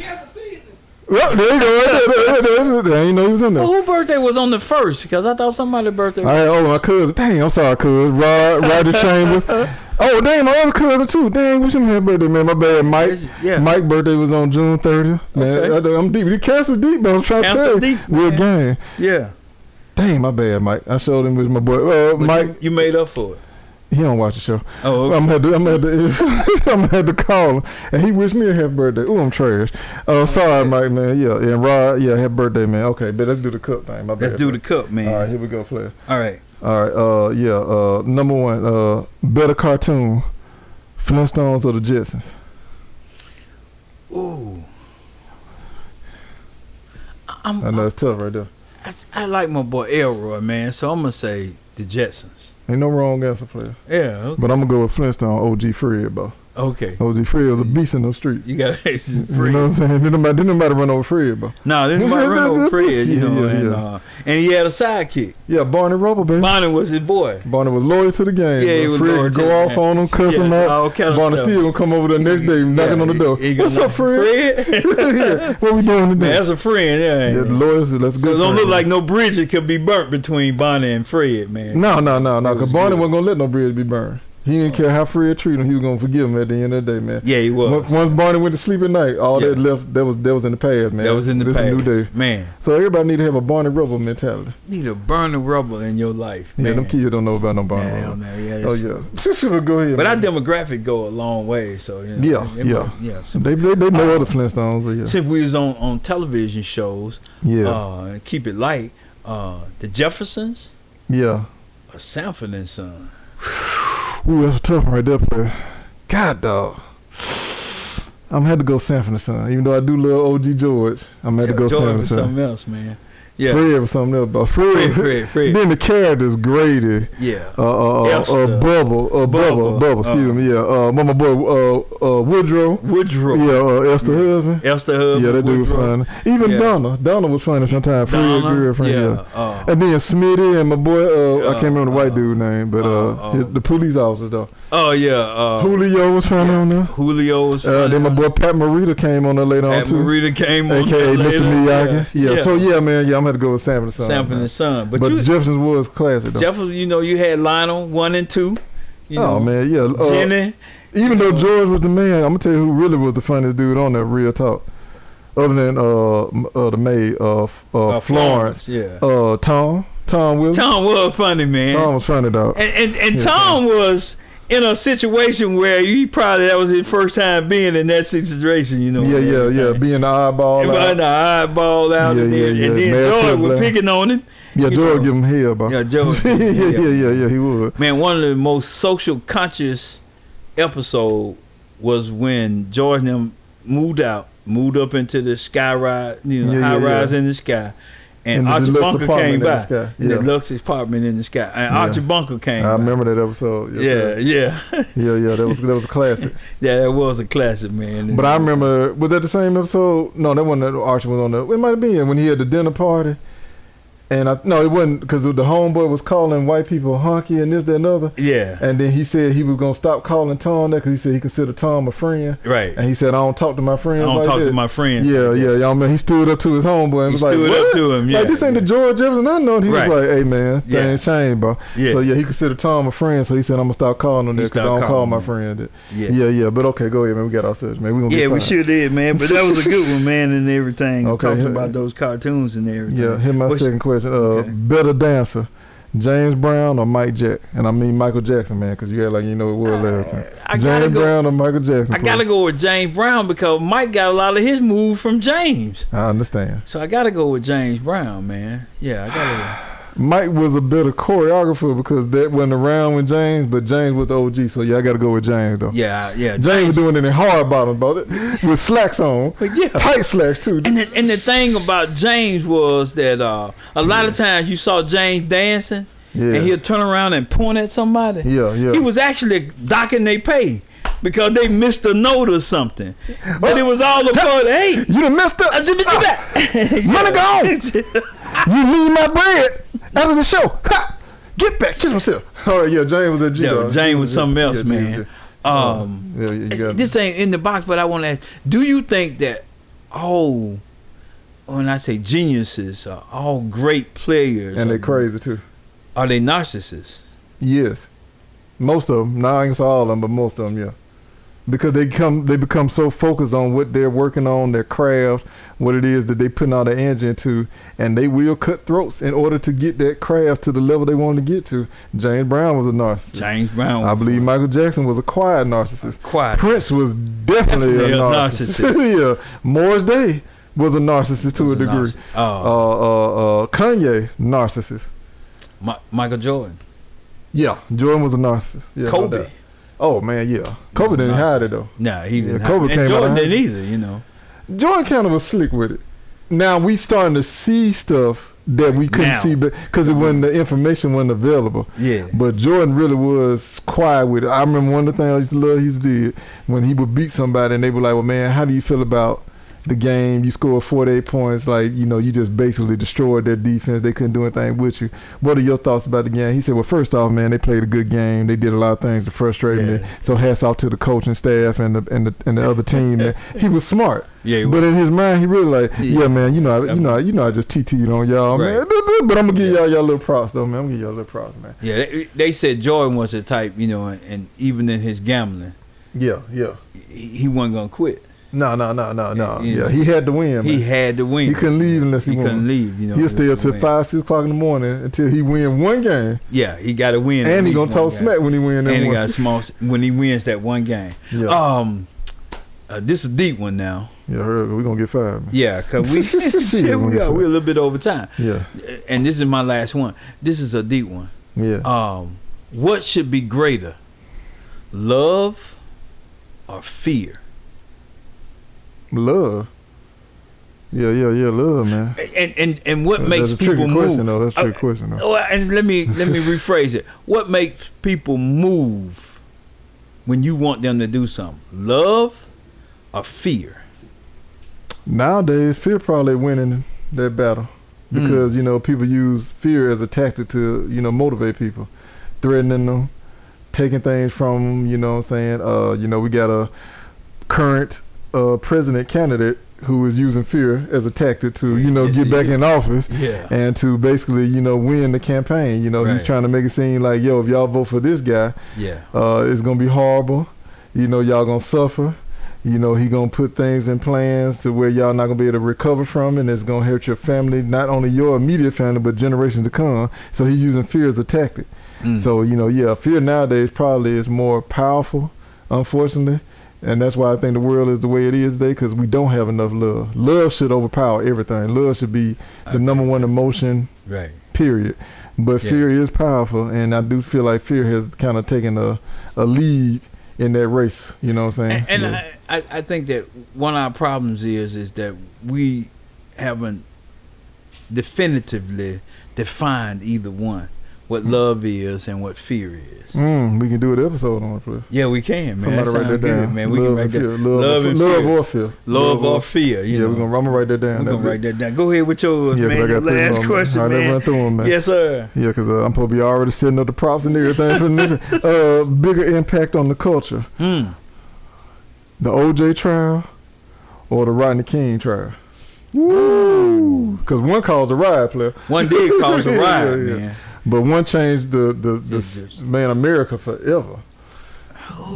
[SPEAKER 2] Well, there you go. I didn't know he was in there.
[SPEAKER 1] Well, whose birthday was on the 1st? Because I thought somebody's birthday was.
[SPEAKER 2] My cousin. Dang, I'm sorry, cousin. Roger Chambers. Oh, dang, my other cousin too. Dang, wish him happy birthday, man. My bad, Mike. Yeah. Mike's birthday was on June 30th. Man, okay. I'm deep. You cancer deep, but I'm trying to tell you. We're a gang.
[SPEAKER 1] Yeah.
[SPEAKER 2] Dang, my bad, Mike. I showed him with my boy. Mike.
[SPEAKER 1] You made up for it.
[SPEAKER 2] He don't watch the show.
[SPEAKER 1] Oh, okay.
[SPEAKER 2] I'm gonna have to call him, and he wished me a happy birthday. Ooh, I'm trash. Sorry, Mike, man. Yeah, and Rod, yeah, happy birthday, man. Okay, but let's do the cup thing. My bad.
[SPEAKER 1] Let's do the cup, man.
[SPEAKER 2] All right, here we go, player.
[SPEAKER 1] All right.
[SPEAKER 2] Number one, better cartoon, Flintstones or the Jetsons?
[SPEAKER 1] Ooh.
[SPEAKER 2] I know it's tough right there.
[SPEAKER 1] I like my boy Elroy, man, so I'm gonna say the Jetsons.
[SPEAKER 2] Ain't no wrong answer, player.
[SPEAKER 1] Yeah. Okay.
[SPEAKER 2] But I'm gonna go with Flintstone, OG Fred, bro.
[SPEAKER 1] Okay.
[SPEAKER 2] OG Fred was a beast in those streets.
[SPEAKER 1] You got to
[SPEAKER 2] You know what I'm saying? Didn't nobody run over Fred, bro.
[SPEAKER 1] No, didn't nobody run over Fred, you know.
[SPEAKER 2] Yeah.
[SPEAKER 1] And he had a sidekick.
[SPEAKER 2] Yeah, Barney Rubble, baby.
[SPEAKER 1] Bonnie was his boy.
[SPEAKER 2] Barney was loyal to the game.
[SPEAKER 1] Yeah, he was
[SPEAKER 2] Fred
[SPEAKER 1] loyal
[SPEAKER 2] could
[SPEAKER 1] to
[SPEAKER 2] go
[SPEAKER 1] the
[SPEAKER 2] off
[SPEAKER 1] game.
[SPEAKER 2] on him, cuss him out. Barney still gonna come over the next day knocking on the door. What's up, Fred? Yeah. What we doing today?
[SPEAKER 1] Man, that's a friend, yeah.
[SPEAKER 2] Yeah, loyalty, that's good.
[SPEAKER 1] So it don't look like no bridge that could be burnt between Bonnie and Fred, man.
[SPEAKER 2] No, because Barney wasn't gonna let no bridge be burned. He didn't care how Fred treated him. He was gonna forgive him at the end of the day, man.
[SPEAKER 1] Yeah, he was.
[SPEAKER 2] Once Barney went to sleep at night, all that left that was in the past, man.
[SPEAKER 1] That was in the past.
[SPEAKER 2] This is a new day,
[SPEAKER 1] man.
[SPEAKER 2] So everybody need to have a Barney Rubble mentality.
[SPEAKER 1] Need a burning rubble in your life, man.
[SPEAKER 2] Yeah, them kids don't know about no Barney Rubble.
[SPEAKER 1] Yeah,
[SPEAKER 2] Oh yeah, go ahead.
[SPEAKER 1] But
[SPEAKER 2] man.
[SPEAKER 1] our demographic go a long way, so you know,
[SPEAKER 2] yeah.
[SPEAKER 1] So
[SPEAKER 2] They know other Flintstones, but yeah.
[SPEAKER 1] Since we was on television shows, keep it light. The Jeffersons,
[SPEAKER 2] yeah.
[SPEAKER 1] or Sanford and Son.
[SPEAKER 2] Ooh, that's a tough one right there, player. God, dog. I'm had to go Sanford and Son. Even though I do love OG George, I'm had to go Sanford and Son.
[SPEAKER 1] Something else, man. Yeah.
[SPEAKER 2] Fred was something else, but Fred. Then the characters Grady.
[SPEAKER 1] Yeah.
[SPEAKER 2] Bubble. Excuse me. Yeah. My boy Woodrow. Yeah. Esther husband. Yeah, that dude was funny. Even Donna. Donna was funny sometimes. Fred girlfriend. Yeah. And then Smitty and my boy. I can't remember the white dude's name, but the police officers though.
[SPEAKER 1] Oh yeah.
[SPEAKER 2] Julio was funny on there.
[SPEAKER 1] Julio was funny.
[SPEAKER 2] Then my boy Pat Morita came on there later on too.
[SPEAKER 1] Morita came on
[SPEAKER 2] AKA
[SPEAKER 1] there
[SPEAKER 2] Mr. Miyagi. Yeah. So yeah, man. Yeah, I'm had to go with Sanford and Son.
[SPEAKER 1] Sanford and Son. But
[SPEAKER 2] Jefferson was classic though.
[SPEAKER 1] Jefferson, you had Lionel 1 and 2.
[SPEAKER 2] Man, yeah.
[SPEAKER 1] Jenny.
[SPEAKER 2] Even though George was the man, I'm gonna tell you who really was the funniest dude on that. Real talk. Other than the maid Florence.
[SPEAKER 1] Yeah.
[SPEAKER 2] Tom Wilson.
[SPEAKER 1] Tom was funny, man.
[SPEAKER 2] Tom was funny, dog.
[SPEAKER 1] And Tom was in a situation where that was his first time being in that situation, you know.
[SPEAKER 2] Yeah. Being the eyeball out. And
[SPEAKER 1] then George was picking on him.
[SPEAKER 2] Yeah, George give him hell, bro.
[SPEAKER 1] Yeah, George.
[SPEAKER 2] yeah, he would.
[SPEAKER 1] Man, one of the most social conscious episode was when George and them moved up into the sky ride, high rise in the sky. And Archie Bunker came by. The deluxe apartment in the sky. And Archie Bunker came by.
[SPEAKER 2] I remember that episode.
[SPEAKER 1] Yeah.
[SPEAKER 2] That was a classic.
[SPEAKER 1] Yeah, that was a classic, man.
[SPEAKER 2] But I remember, was that the same episode? No, that wasn't that Archie was on there. It might have been when he had the dinner party. And it wasn't, because the homeboy was calling white people honky and this, that, and other.
[SPEAKER 1] Yeah.
[SPEAKER 2] And then he said he was going to stop calling Tom that because he said he considered Tom a friend.
[SPEAKER 1] Right.
[SPEAKER 2] And he said, I don't talk to my friends like that.
[SPEAKER 1] I don't talk to my friends.
[SPEAKER 2] Yeah. Y'all, man, he stood up to his homeboy and was like,
[SPEAKER 1] stood up to him,
[SPEAKER 2] Like, this ain't the George Jefferson I know. And he was like, hey, man, things changed, bro.
[SPEAKER 1] Yeah.
[SPEAKER 2] So, he considered Tom a friend. So he said, I'm going to stop calling him that because I don't call my friend that. Yeah. But okay, go ahead, man. We got ourselves, man. We
[SPEAKER 1] sure did, man. But that was a good one, man, and everything.
[SPEAKER 2] Okay.
[SPEAKER 1] Talking about those cartoons and everything.
[SPEAKER 2] Yeah, here's my second question. Better dancer, James Brown or Mike Jack? And I mean Michael Jackson, man, because you got it was last time. James Brown or Michael Jackson?
[SPEAKER 1] I gotta go with James Brown because Mike got a lot of his moves from James.
[SPEAKER 2] I understand.
[SPEAKER 1] So I gotta go with James Brown, man. Yeah, I gotta.
[SPEAKER 2] Mike was a better choreographer because that wasn't around with James, but James was the OG, so I got to go with James though.
[SPEAKER 1] Yeah.
[SPEAKER 2] James was doing it in hard bottoms, brother, with slacks on, tight slacks too.
[SPEAKER 1] And the thing about James was that a lot of times you saw James dancing, and he'll turn around and point at somebody.
[SPEAKER 2] Yeah.
[SPEAKER 1] He was actually docking their pay because they missed a note or something, but it was all about, hey,
[SPEAKER 2] you done messed up. Money gone. You need my bread after the show. Ha! Get back, kiss myself. All right, James was a G.
[SPEAKER 1] James was something else, man. This ain't in the box, but I want to ask: do you think that when I say geniuses, are all great players,
[SPEAKER 2] and they're crazy too?
[SPEAKER 1] Are they narcissists?
[SPEAKER 2] Yes, most of them. Now I ain't saw all of them, but most of them, yeah. because they become so focused on what they're working on, their craft, what it is that they putting all their energy into, and they will cut throats in order to get that craft to the level they want to get to. James Brown was a narcissist.
[SPEAKER 1] James Brown was
[SPEAKER 2] I believe Michael Jackson was a quiet narcissist.
[SPEAKER 1] Quiet.
[SPEAKER 2] Prince was definitely a narcissist. Yeah. Morris Day was a narcissist to a degree. Kanye, narcissist.
[SPEAKER 1] Michael Jordan.
[SPEAKER 2] Yeah, Jordan was a narcissist. Yeah,
[SPEAKER 1] Kobe.
[SPEAKER 2] No, oh man, yeah. Kobe didn't hide it though.
[SPEAKER 1] Nah, he didn't.
[SPEAKER 2] Kobe
[SPEAKER 1] hide it.
[SPEAKER 2] came
[SPEAKER 1] And Jordan
[SPEAKER 2] out
[SPEAKER 1] didn't either, you know.
[SPEAKER 2] Jordan kind of was slick with it. Now we starting to see stuff that we couldn't see because the information wasn't available.
[SPEAKER 1] Yeah.
[SPEAKER 2] But Jordan really was quiet with it. I remember one of the things I used to love he did when he would beat somebody and they were like, "Well, man, how do you feel about the game? You scored 48 points. Like, you know, you just basically destroyed their defense. They couldn't do anything with you. What are your thoughts about the game?" He said, "Well, first off, man, they played a good game. They did a lot of things to frustrate me. So hats off to the coaching staff and the other team." He was smart. Yeah, but in his mind, he really like, yeah, man, you know, I just TT'd on y'all, man. But I'm gonna give y'all little props, though, man. I'm gonna give y'all little props, man.
[SPEAKER 1] Yeah, they said Jordan was the type, you know, and even in his gambling, he wasn't gonna quit.
[SPEAKER 2] No. Yeah, he had to win, man.
[SPEAKER 1] He had to win.
[SPEAKER 2] He couldn't leave unless he won.
[SPEAKER 1] He couldn't leave, you know.
[SPEAKER 2] He'll stay up till 5, 6 o'clock in the morning until he win one game.
[SPEAKER 1] Yeah, he got to win.
[SPEAKER 2] And he gonna talk smack when he win that one.
[SPEAKER 1] And he got small when he wins that one game.
[SPEAKER 2] Yeah.
[SPEAKER 1] This is a deep one now.
[SPEAKER 2] Yeah, we're gonna get fired, man.
[SPEAKER 1] Yeah, cause we're a little bit over time.
[SPEAKER 2] Yeah.
[SPEAKER 1] And this is my last one. This is a deep one.
[SPEAKER 2] Yeah.
[SPEAKER 1] What should be greater, love or fear?
[SPEAKER 2] Love. Yeah, love, man.
[SPEAKER 1] And what makes people move?
[SPEAKER 2] That's a tricky question, though.
[SPEAKER 1] And let me rephrase it. What makes people move when you want them to do something? Love or fear?
[SPEAKER 2] Nowadays, fear probably winning that battle because you know people use fear as a tactic to motivate people, threatening them, taking things from them. You know what I'm saying? You know, we got a current president candidate who is using fear as a tactic to get back in office and to basically win the campaign. You know, he's trying to make it seem like, yo, if y'all vote for this guy, it's gonna be horrible. You know, y'all gonna suffer. You know, he gonna put things in plans to where y'all not gonna be able to recover from, and it's gonna hurt your family, not only your immediate family but generations to come. So he's using fear as a tactic. So fear nowadays probably is more powerful, unfortunately. And that's why I think the world is the way it is today, because we don't have enough love. Love should overpower everything. Love should be the number one emotion, period. But fear is powerful, and I do feel like fear has kind of taken a lead in that race. You know what I'm saying?
[SPEAKER 1] And I think that one of our problems is that we haven't definitively defined either one. What love is and what fear is.
[SPEAKER 2] We can do an episode on it.
[SPEAKER 1] Yeah, we can, man.
[SPEAKER 2] Somebody write that down.
[SPEAKER 1] Man. We can write that.
[SPEAKER 2] Love or fear.
[SPEAKER 1] Love or fear.
[SPEAKER 2] I'm gonna write that down.
[SPEAKER 1] We're gonna write that down. Go ahead with yours, man. Your last question, man.
[SPEAKER 2] Let's run through them, man.
[SPEAKER 1] Yes, sir.
[SPEAKER 2] Yeah, because I'm supposed to be already setting up the props and everything for this. Bigger impact on the culture. The OJ trial or the Rodney King trial? Woo! Because one caused a riot, player.
[SPEAKER 1] One did cause a riot, man.
[SPEAKER 2] But one changed the America forever.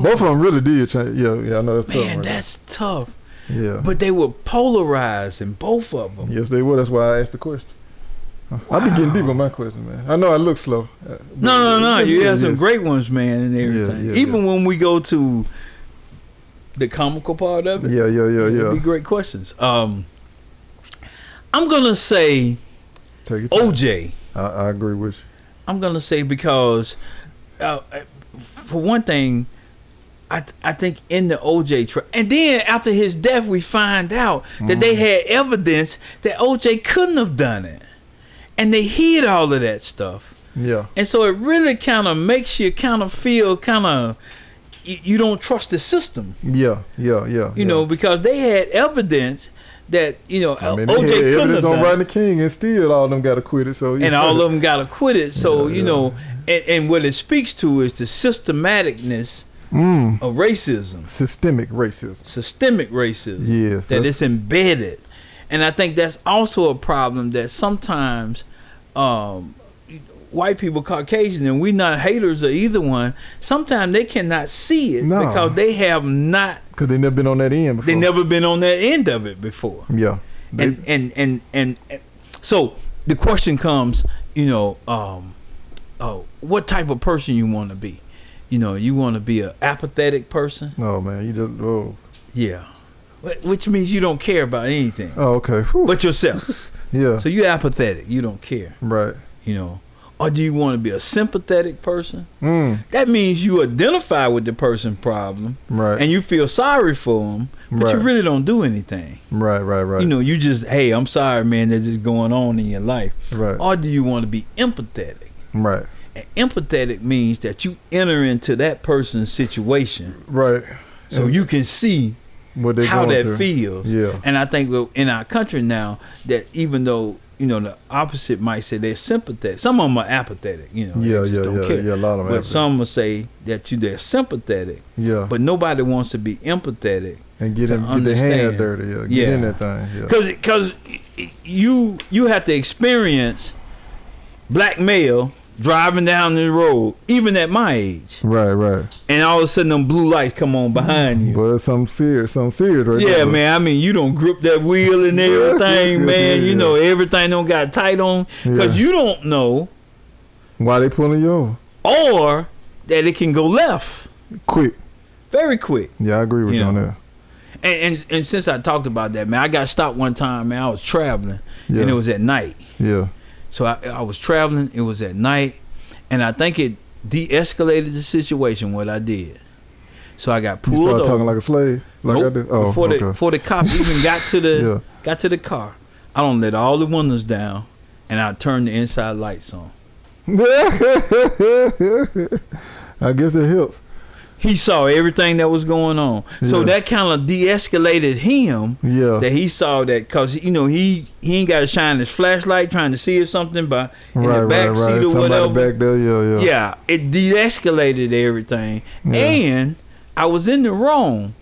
[SPEAKER 2] Both of them really did change. Yeah, I know that's tough.
[SPEAKER 1] Man, that's tough.
[SPEAKER 2] Yeah.
[SPEAKER 1] But they were polarized in both of them.
[SPEAKER 2] Yes, they were. That's why I asked the question. Wow. I be getting deep on my question, man. I know I look slow.
[SPEAKER 1] No. You have some great ones, man, and everything. Even when we go to the comical part of it.
[SPEAKER 2] Yeah.
[SPEAKER 1] Be great questions. I'm gonna say OJ.
[SPEAKER 2] I agree with you.
[SPEAKER 1] I'm gonna say because, for one thing, I think in the OJ trial, and then after his death, we find out that they had evidence that OJ couldn't have done it, and they hid all of that stuff.
[SPEAKER 2] Yeah.
[SPEAKER 1] And so it really kind of makes you kind of feel you don't trust the system.
[SPEAKER 2] Yeah.
[SPEAKER 1] You know, because they had evidence that
[SPEAKER 2] OJ
[SPEAKER 1] couldn't have
[SPEAKER 2] evidence on
[SPEAKER 1] done.
[SPEAKER 2] Rodney King, and still all of them got acquitted. So
[SPEAKER 1] and all of them got acquitted. So and what it speaks to is the systematicness of racism,
[SPEAKER 2] systemic racism. Yes,
[SPEAKER 1] that it's embedded, and I think that's also a problem that sometimes white people Caucasian, and we not haters of either one. Sometimes they cannot see it because they have not.
[SPEAKER 2] Because they never been on that end before.
[SPEAKER 1] They never been on that end of it before.
[SPEAKER 2] Yeah.
[SPEAKER 1] And so the question comes, what type of person you want to be? You want to be an apathetic person?
[SPEAKER 2] No, man, you just
[SPEAKER 1] Yeah, which means you don't care about anything.
[SPEAKER 2] Oh, okay. Whew.
[SPEAKER 1] But yourself.
[SPEAKER 2] Yeah.
[SPEAKER 1] So you're apathetic. You don't care.
[SPEAKER 2] Right.
[SPEAKER 1] Or do you want to be a sympathetic person? That means you identify with the person's problem,
[SPEAKER 2] right?
[SPEAKER 1] And you feel sorry for them, but you really don't do anything.
[SPEAKER 2] Right.
[SPEAKER 1] You just, hey, I'm sorry, man, that's just going on in your life.
[SPEAKER 2] Right.
[SPEAKER 1] Or do you want to be empathetic?
[SPEAKER 2] Right.
[SPEAKER 1] And empathetic means that you enter into that person's situation,
[SPEAKER 2] right?
[SPEAKER 1] So you can see how that feels.
[SPEAKER 2] Yeah.
[SPEAKER 1] And I think in our country now, that even though the opposite might say they're sympathetic, some of them are apathetic.
[SPEAKER 2] Yeah, a lot of them.
[SPEAKER 1] But some will say that they're sympathetic.
[SPEAKER 2] Yeah.
[SPEAKER 1] But nobody wants to be empathetic
[SPEAKER 2] and get their hands dirty. Get in that thing. Yeah.
[SPEAKER 1] Because you have to experience black male driving down the road, even at my age.
[SPEAKER 2] Right.
[SPEAKER 1] And all of a sudden, them blue lights come on behind you.
[SPEAKER 2] But something serious right there.
[SPEAKER 1] Yeah, man. I mean, you don't grip that wheel and everything, man. You know, everything don't got tight on. Because you don't know
[SPEAKER 2] why they pulling you over.
[SPEAKER 1] Or that it can go left.
[SPEAKER 2] Quick.
[SPEAKER 1] Very quick.
[SPEAKER 2] Yeah, I agree with you on that.
[SPEAKER 1] And since I talked about that, man, I got stopped one time, man. I was traveling, and it was at night.
[SPEAKER 2] Yeah.
[SPEAKER 1] So I was traveling. It was at night, and I think it de-escalated the situation. What I did, so I got pulled over.
[SPEAKER 2] You started talking like a slave, like I did. Oh,
[SPEAKER 1] before the cops even got to the car, I don't let all the windows down, and I turned the inside lights on.
[SPEAKER 2] I guess that helps.
[SPEAKER 1] He saw everything that was going on, so that kind of de-escalated him.
[SPEAKER 2] Yeah,
[SPEAKER 1] that he saw that because he ain't got to shine his flashlight trying to see if something in the back seat or
[SPEAKER 2] somebody
[SPEAKER 1] whatever.
[SPEAKER 2] Back there,
[SPEAKER 1] yeah. It de-escalated everything, and I was in the wrong,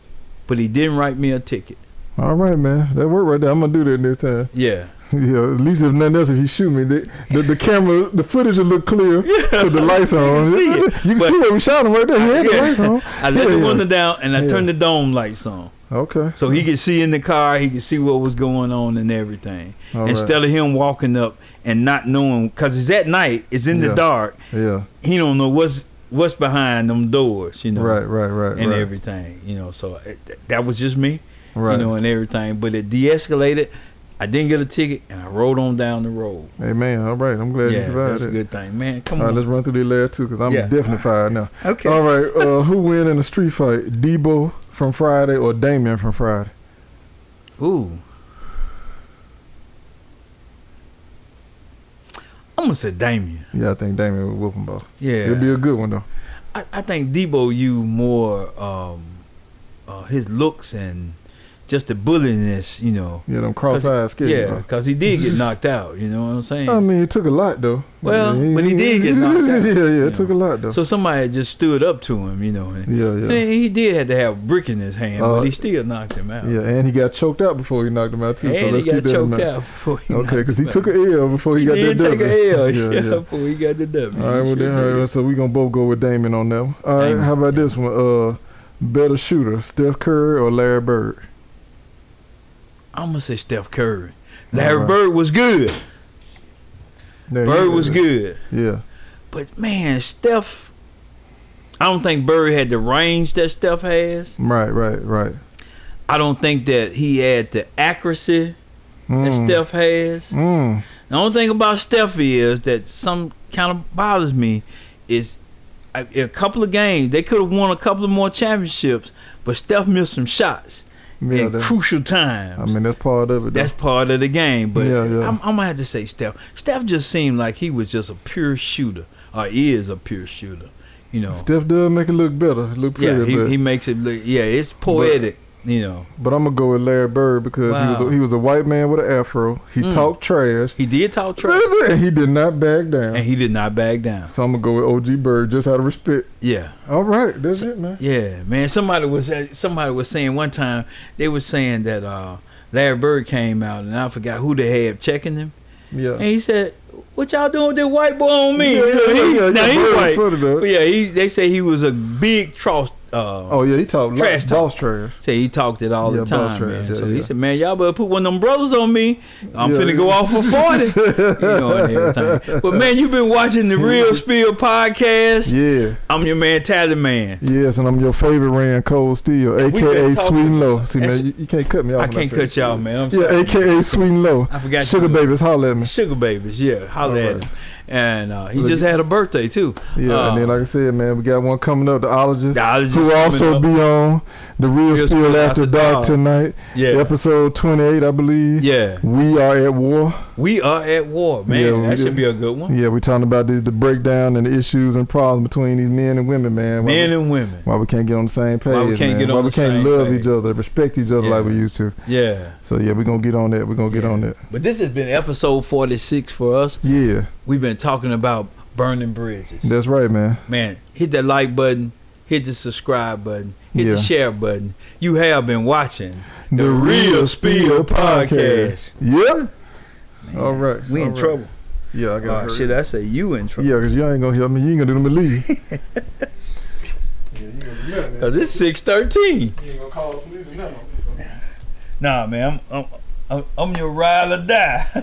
[SPEAKER 1] but he didn't write me a ticket.
[SPEAKER 2] All right, man, that worked right there. I'm gonna do that next time.
[SPEAKER 1] Yeah.
[SPEAKER 2] Yeah, at least if nothing else, if he shoot me, the camera, the footage will look clear with the lights on. You can see where we shot him right there. He had the lights on.
[SPEAKER 1] I let the window down and I turned the dome lights on.
[SPEAKER 2] Okay.
[SPEAKER 1] So he could see in the car, he could see what was going on and everything. Instead of him walking up and not knowing, because it's at night, it's in the dark.
[SPEAKER 2] Yeah.
[SPEAKER 1] He don't know what's behind them doors,
[SPEAKER 2] Right.
[SPEAKER 1] And everything, So that was just me,
[SPEAKER 2] right.
[SPEAKER 1] And everything. But it de-escalated. I didn't get a ticket, and I rode on down the road.
[SPEAKER 2] Hey, man, all right. I'm glad you survived
[SPEAKER 1] that's a good thing. Man, come on.
[SPEAKER 2] All right, let's run through the last two, because I'm definitely fired now.
[SPEAKER 1] Okay.
[SPEAKER 2] All right, who win in a street fight? Debo from Friday or Damien from Friday?
[SPEAKER 1] Ooh. I'm going to say Damien.
[SPEAKER 2] Yeah, I think Damien would whoop him both.
[SPEAKER 1] Yeah.
[SPEAKER 2] It'll be a good one, though.
[SPEAKER 1] I think Debo, you more his looks and just the bulliness,
[SPEAKER 2] Yeah, them cross-eyed skills.
[SPEAKER 1] Yeah, because he did get knocked out, you know what I'm saying?
[SPEAKER 2] I mean, it took a lot, though.
[SPEAKER 1] Well, but he did get knocked out.
[SPEAKER 2] Yeah, it took a lot, though.
[SPEAKER 1] So somebody just stood up to him,
[SPEAKER 2] Yeah.
[SPEAKER 1] And he did have to have a brick in his hand, but he still knocked him out.
[SPEAKER 2] Yeah, and he got choked out before he knocked him out, too.
[SPEAKER 1] And
[SPEAKER 2] so let's
[SPEAKER 1] he got
[SPEAKER 2] keep that
[SPEAKER 1] choked out before he knocked him out.
[SPEAKER 2] Okay, because he took an L before he got that W.
[SPEAKER 1] He did take an L before he got the W.
[SPEAKER 2] All right, well, then, all right, so we're going to both go with Damien on that one. All right, how about this one? Better shooter, Steph Curry or Larry Bird?
[SPEAKER 1] I'm going to say Steph Curry. Larry Bird was good. Bird was good.
[SPEAKER 2] Yeah.
[SPEAKER 1] But, man, Steph, I don't think Bird had the range that Steph has.
[SPEAKER 2] Right.
[SPEAKER 1] I don't think that he had the accuracy that Steph has. The only thing about Steph is that some kind of bothers me is a couple of games, they could have won a couple of more championships, but Steph missed some shots. In crucial times.
[SPEAKER 2] I mean, that's part of it.
[SPEAKER 1] That's part of the game. But
[SPEAKER 2] yeah.
[SPEAKER 1] I'm going to have to say Steph. Steph just seemed like he was just a pure shooter, or is a pure shooter.
[SPEAKER 2] Steph does make it look better. Look pretty.
[SPEAKER 1] Yeah, he makes it look, it's poetic.
[SPEAKER 2] But I'm gonna go with Larry Bird because he was a white man with an afro. He talked trash.
[SPEAKER 1] He did talk trash.
[SPEAKER 2] And he did not back down.
[SPEAKER 1] So
[SPEAKER 2] I'm gonna go with OG Bird just out of respect.
[SPEAKER 1] Yeah.
[SPEAKER 2] All right, that's it, man.
[SPEAKER 1] Yeah, man. Somebody was saying one time, they were saying that Larry Bird came out, and I forgot who they had checking him,
[SPEAKER 2] Yeah.
[SPEAKER 1] And he said, "What y'all doing with this white boy on me?"
[SPEAKER 2] Yeah,
[SPEAKER 1] Now he white.
[SPEAKER 2] But
[SPEAKER 1] yeah, they say he was a big trash.
[SPEAKER 2] He talked
[SPEAKER 1] trash
[SPEAKER 2] boss trash.
[SPEAKER 1] Say he talked it all the time,
[SPEAKER 2] trash,
[SPEAKER 1] man.
[SPEAKER 2] yeah,
[SPEAKER 1] So
[SPEAKER 2] yeah.
[SPEAKER 1] he said, "Man, y'all better put one of them brothers on me. I'm finna go off for 40." And everything. But man, you've been watching the Real Spill podcast.
[SPEAKER 2] Yeah.
[SPEAKER 1] I'm your man, Tally Man.
[SPEAKER 2] Yes, and I'm your favorite Rand Cold Steel, aka Sweet and Low. See, man, you can't cut me off.
[SPEAKER 1] I can't cut y'all, man. I'm
[SPEAKER 2] sorry. aka Sweet and Low.
[SPEAKER 1] I forgot.
[SPEAKER 2] Sugar Babies, holla at me.
[SPEAKER 1] Sugar Babies, yeah, holla at him. And he just had a birthday too.
[SPEAKER 2] Yeah, and then like I said, man, we got one coming up, the Ologist, who will
[SPEAKER 1] coming
[SPEAKER 2] also
[SPEAKER 1] up.
[SPEAKER 2] be on the Real Spill After Dark tonight.
[SPEAKER 1] Yeah.
[SPEAKER 2] Episode 28, I believe.
[SPEAKER 1] Yeah.
[SPEAKER 2] We are at war.
[SPEAKER 1] We are at war, man.
[SPEAKER 2] Yeah,
[SPEAKER 1] that should be a good one.
[SPEAKER 2] Yeah, we're talking about the breakdown and the issues and problems between these men and women, man.
[SPEAKER 1] Men and women.
[SPEAKER 2] Why we can't get on the same page,
[SPEAKER 1] Why we can't get on
[SPEAKER 2] Why
[SPEAKER 1] the
[SPEAKER 2] we can't
[SPEAKER 1] same
[SPEAKER 2] love
[SPEAKER 1] page.
[SPEAKER 2] each other, respect each other like we used to.
[SPEAKER 1] Yeah.
[SPEAKER 2] So yeah, we're gonna get on that. We're gonna get on that.
[SPEAKER 1] But this has been episode 46 for us.
[SPEAKER 2] Yeah.
[SPEAKER 1] We've been talking about burning bridges.
[SPEAKER 2] That's right, man.
[SPEAKER 1] Man, hit that like button, hit the subscribe button, hit
[SPEAKER 2] Yeah.
[SPEAKER 1] the share button. You have been watching
[SPEAKER 2] The Real Spill Podcast. Yeah.
[SPEAKER 1] Man,
[SPEAKER 2] All right.
[SPEAKER 1] We in trouble.
[SPEAKER 2] Yeah, I got
[SPEAKER 1] Oh, shit, I say you in trouble.
[SPEAKER 2] Yeah, because you ain't gonna help me. You ain't gonna do them to leave.
[SPEAKER 1] Cause it's 6:13.
[SPEAKER 2] You ain't gonna call the police or nothing.
[SPEAKER 1] Nah, man, I'm your ride or die.